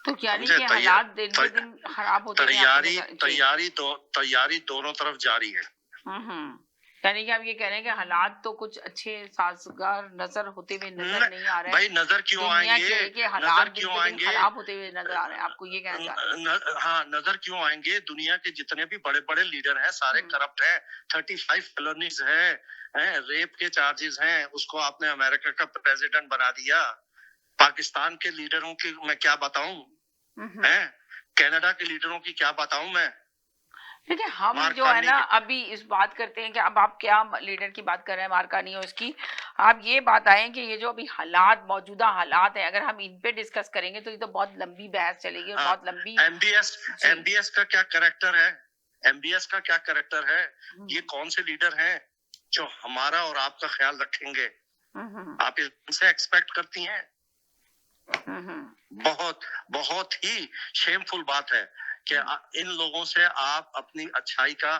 तो यानी कि हालात दिन ब दिन खराब होते हैं। तैयारी दोनों तरफ जारी है। यानी कि आप ये कह रहे हैं कि हालात तो कुछ अच्छे साजगार नजर होते हुए नजर नहीं आ रहे। भाई नजर क्यों आएंगे? हालात खराब होते हुए नजर आ रहे हैं, आपको ये कहना चाह रहे हैं? हाँ, नजर क्यों आएंगे? दुनिया के जितने भी बड़े बड़े लीडर हैं सारे करप्ट हैं, 35 फेलोनीज हैं, रेप के चार्जेस हैं, उसको आपने अमेरिका का प्रेसिडेंट बना दिया। पाकिस्तान के लीडरों की मैं क्या बताऊं, कनाडा के लीडरों की क्या बताऊं मैं। देखिए हम जो है ना अभी इस बात करते हैं कि अब आप क्या लीडर की बात कर रहे हैं, मार्कानी और इसकी, आप ये बात आए कि ये जो अभी हालात, मौजूदा हालात है, अगर हम इन पे डिस्कस करेंगे तो ये तो बहुत लंबी बहस चलेगी और बहुत लंबी। एमबीएस का क्या कैरेक्टर है? एमबीएस का क्या कैरेक्टर है? ये कौन से लीडर हैं जो हमारा और आपका ख्याल रखेंगे? आप इनसे एक्सपेक्ट करती हैं? बहुत ही शेमफुल बात है कि इन लोगों से आप अपनी अच्छाई का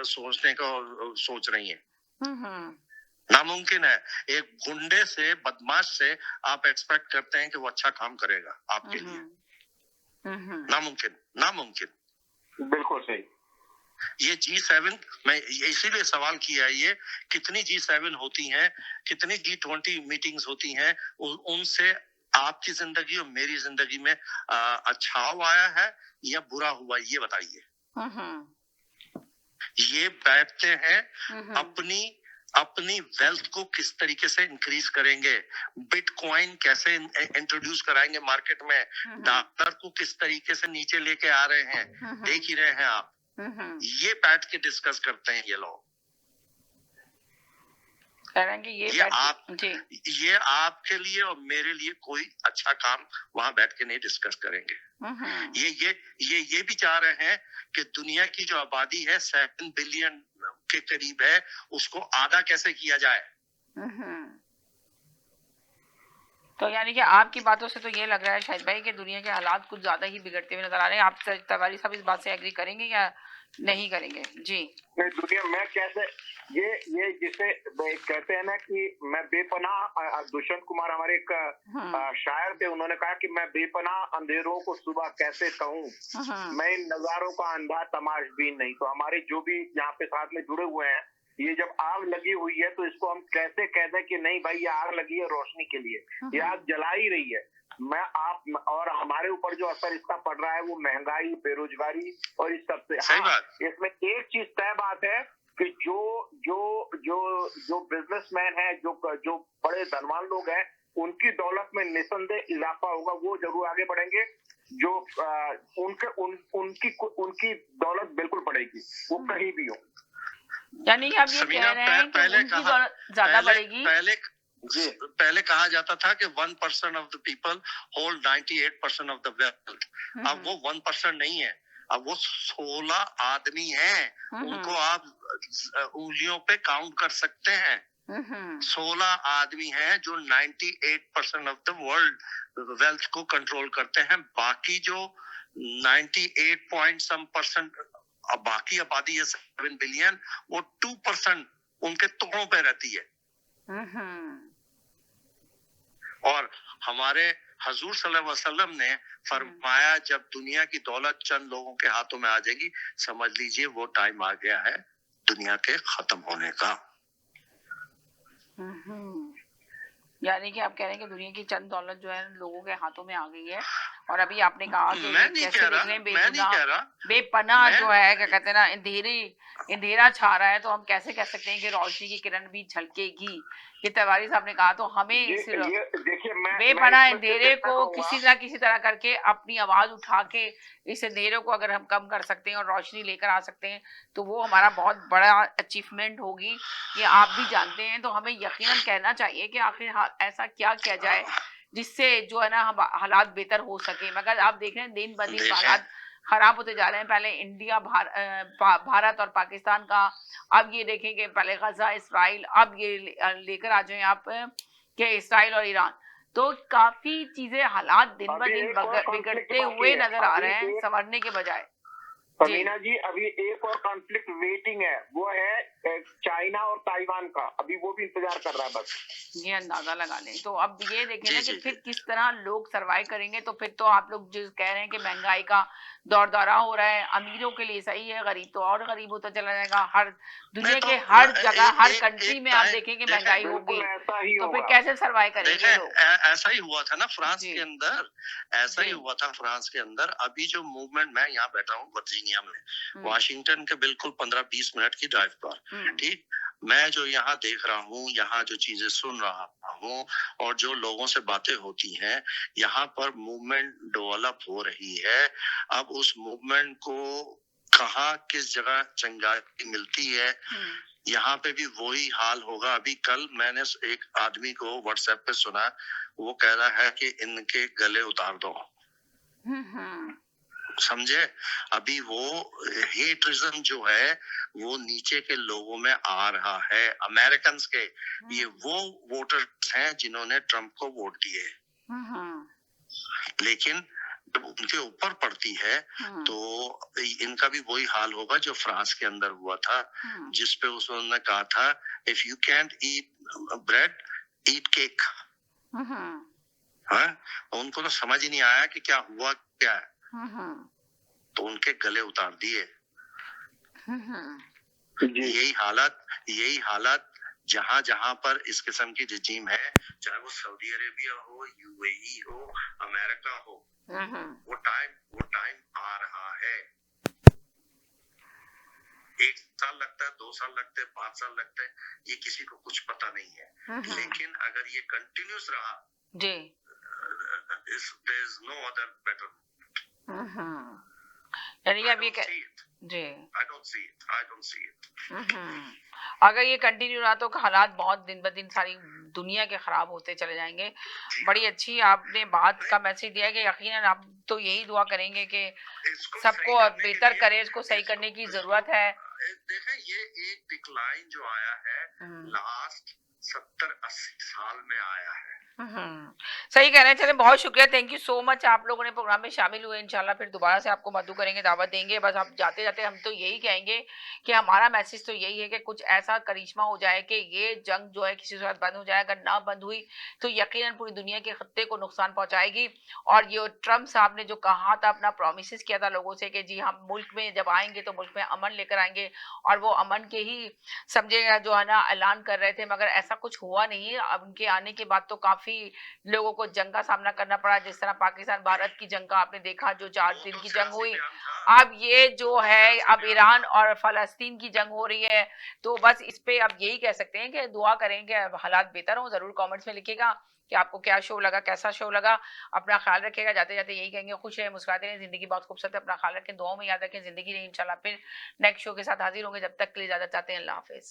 सोचने को सोच रही हैं। नामुमकिन है। एक गुंडे से, बदमाश से आप एक्सपेक्ट करते हैं कि वो अच्छा काम करेगा आपके लिए। नामुमकिन। बिल्कुल सही। ये G7, मैं इसीलिए सवाल किया है, ये कितनी G7 होती हैं, कितनी G20 मीटिंग्स होती हैं, उनसे आपकी जिंदगी और मेरी जिंदगी में अच्छाव आया है या बुरा हुआ, ये बताइए। ये बैठते हैं अपनी वेल्थ को किस तरीके से इंक्रीज करेंगे, बिटकॉइन कैसे इंट्रोड्यूस कराएंगे मार्केट में, डॉलर को किस तरीके से नीचे लेके आ रहे हैं, देख ही रहे हैं आप। ये बैठ के डिस्कस करते हैं ये लोग। ये आपके लिए और मेरे लिए कोई अच्छा काम वहां बैठ के नहीं डिस्कस करेंगे। ये भी चाह रहे हैं कि दुनिया की जो आबादी है 7 बिलियन के करीब है, उसको आधा कैसे किया जाए। तो यानी कि आपकी बातों से तो ये लग रहा है शायद भाई कि दुनिया के हालात कुछ ज्यादा ही बिगड़ते हुए नजर आ रहे हैं। आप तिवारी साहब इस बात से एग्री करेंगे या नहीं करेंगे? जी नहीं, दुनिया में कैसे ये जिसे कहते हैं ना कि मैं बेपनाह, दुष्यंत कुमार हमारे एक शायर थे, उन्होंने कहा कि मैं बेपनाह अंधेरों को सुबह कैसे कहूँ, मैं इन नजारों का अंधा तमाशबीन नहीं। तो हमारे जो भी यहाँ पे साथ में जुड़े हुए हैं, ये जब आग लगी हुई है तो इसको हम कैसे कह दें कि नहीं भाई ये आग लगी है रोशनी के लिए, ये आग जला ही रही है। मैं आप और हमारे ऊपर जो असर इसका पड़ रहा है वो महंगाई, बेरोजगारी और इस सब से। हाँ, इसमें एक चीज तय बात है कि जो बिजनेसमैन है, जो बड़े धनवान लोग हैं, उनकी दौलत में निसंदेह इजाफा होगा, वो जरूर आगे बढ़ेंगे। जो उनकी दौलत बिल्कुल बढ़ेगी, वो कहीं भी हो। यानी आप ये कह रहे हैं कि उनकी दौलत ज्यादा बढ़ेगी। पहले कहा जाता था कि 1% of the people hold 98% of the wealth. अब वो 1% नहीं है, अब वो 16 आदमी हैं, उनको आप उंगलियों पे काउंट कर सकते हैं। 16 आदमी हैं जो 98% ऑफ द वर्ल्ड वेल्थ को कंट्रोल करते हैं। बाकी जो 98% अब बाकी आबादी है 7 बिलियन, वो 2% उनके टुकड़ों पे रहती है। और हमारे हजूर सल्लल्लाहु अलैहि वसल्लम ने फरमाया जब दुनिया की दौलत चंद लोगों के हाथों में आ जाएगी, समझ लीजिए वो टाइम आ गया है दुनिया के खत्म होने का। यानी कि आप कह रहे हैं कि दुनिया की चंद दौलत जो है लोगों के हाथों में आ गई है और अभी आपने कहा कि मैं नहीं कैसे कह देख रहा, रहे हैं मैं नहीं कह रहा, बेपनाह मैं जो है, क्या कहते हैं ना, अंधेरा छा रहा है, तो हम कैसे कह सकते हैं कि रोशनी की किरण भी झलकेगी? ये तिवारी साहब ने कहा। तो हमें देखिए मैं बेपनाह इसमें अंधेरे सिर्फ को कहूंगा, किसी तरह करके अपनी आवाज उठा के इस अंधेरे को अगर हम कम कर सकते हैं और रोशनी लेकर आ सकते हैं तो वो हमारा बहुत बड़ा अचीवमेंट होगी। ये आप भी जानते हैं। तो हमें यकीनन कहना चाहिए कि आखिर ऐसा क्या किया जाए जिससे जो है ना हम हालात बेहतर हो सके। मगर आप देख रहे हैं दिन ब दिन हालात खराब होते जा रहे हैं। पहले इंडिया भारत और पाकिस्तान का, अब ये देखें कि पहले गजा इसराइल, अब ये लेकर आ जाए आप कि इसराइल और ईरान। तो काफी चीजें हालात दिन ब दिन बिगड़ते हुए नजर आ रहे हैं, संवरने के बजाय। समीना जी, अभी एक और कॉन्फ्लिक्ट वेटिंग है, वो है चाइना और ताइवान का। अभी वो भी इंतजार कर रहा है बस। ये अंदाजा लगा लें। तो अब ये देखें ना कि फिर किस तरह लोग सरवाइव करेंगे। तो फिर तो आप लोग जो कह रहे हैं कि महंगाई का दौर दौरा हो रहा है, अमीरों के लिए सही है, गरीब तो और गरीब होता चला जाएगा। हर दुनिया के हर जगह, हर कंट्री में आप देखेंगे महंगाई होगी, तो फिर कैसे सरवाइव करेंगे लोग? ऐसा ही हुआ था ना फ्रांस के अंदर, ऐसा ही हुआ था फ्रांस के अंदर। अभी जो मूवमेंट, मैं यहाँ बैठा हूँ वर्जीनिया में, वाशिंगटन के बिल्कुल 15-20 मिनट की ड्राइव पर, ठीक, मैं जो यहाँ देख रहा हूँ, यहाँ जो चीजें सुन रहा हूँ और जो लोगों से बातें होती हैं, यहाँ पर मूवमेंट डेवलप हो रही है। अब उस मूवमेंट को कहाँ किस जगह चंगाई मिलती है, यहाँ पे भी वही हाल होगा। अभी कल मैंने एक आदमी को व्हाट्सएप पे सुना, वो कह रहा है कि इनके गले उतार दो। समझे? अभी वो हेट्रिज्म जो है वो नीचे के लोगों में आ रहा है। अमेरिकन्स के ये वो वोटर्स हैं जिन्होंने ट्रम्प को वोट दिए, लेकिन जब उनके ऊपर पड़ती है तो इनका भी वही हाल होगा जो फ्रांस के अंदर हुआ था, जिसपे उसने कहा था, if you can't eat bread eat cake. हाँ, उनको तो समझ ही नहीं आया कि क्या हुआ क्या है, तो उनके गले उतार दिए। यही हालत जहां जहां पर इस किस्म की रिजीम है, चाहे वो सऊदी अरेबिया हो, यूएई हो, अमेरिका हो, वो टाइम आ रहा है। 1 साल लगता है, 2 साल लगते हैं, 5 साल लगते हैं, ये किसी को कुछ पता नहीं है। लेकिन अगर ये कंटिन्यूस रहा, there is no other better. यानी अभी जी, I don't see it. अगर ये कंटिन्यू रहा तो हालात बहुत दिन ब दिन सारी दुनिया के खराब होते चले जाएंगे। बड़ी अच्छी आपने बात का मैसेज दिया कि यकीनन आप तो यही दुआ करेंगे कि सबको बेहतर करे, इसको सही करने की जरूरत है। देखें, ये एक डिक्लाइन जो आया है लास्ट 70-80 साल में आया है। सही कह रहे हैं। चले, बहुत शुक्रिया, थैंक यू सो मच, आप लोगों ने प्रोग्राम में शामिल हुए। इंशाल्लाह फिर दोबारा से आपको मदू करेंगे, दावत देंगे। बस आप जाते जाते हम तो यही कहेंगे कि हमारा मैसेज तो यही है कि कुछ ऐसा करिश्मा हो जाए कि ये जंग जो है किसी सूरत बंद हो जाए। अगर ना बंद हुई तो यकीनन पूरी दुनिया के खत्ते को नुकसान पहुंचाएगी। और ये ट्रम्प साहब ने जो कहा था, अपना प्रोमिस किया था लोगों से कि जी हम मुल्क में जब आएंगे तो मुल्क में अमन लेकर आएंगे, और वो अमन के ही समझे जो है ना ऐलान कर रहे थे, मगर ऐसा कुछ हुआ नहीं। अब उनके आने के बाद तो काफी लोगों को जंग का सामना करना पड़ा, जिस तरह पाकिस्तान भारत की जंग का आपने देखा, जो 4 दिन की जंग हुई। अब ये जो है, अब ईरान और फलस्तीन की जंग हो रही है। तो बस इस पे अब यही कह सकते हैं कि दुआ करें कि हालात बेहतर हो। जरूर कमेंट्स में लिखिएगा कि आपको क्या शो लगा, कैसा शो लगा। अपना ख्याल रखिएगा। जाते जाते यही कहेंगे, खुश रहे, मुस्कुराते रहें, जिंदगी बहुत खूबसूरत है। अपना ख्याल रखें, दुआओं में याद रखें। जिंदगी रही, इंशाल्लाह फिर नेक्स्ट शो के साथ हाजिर होंगे। जब तक के लिए इजाजत चाहते हैं, अल्लाह हाफिज।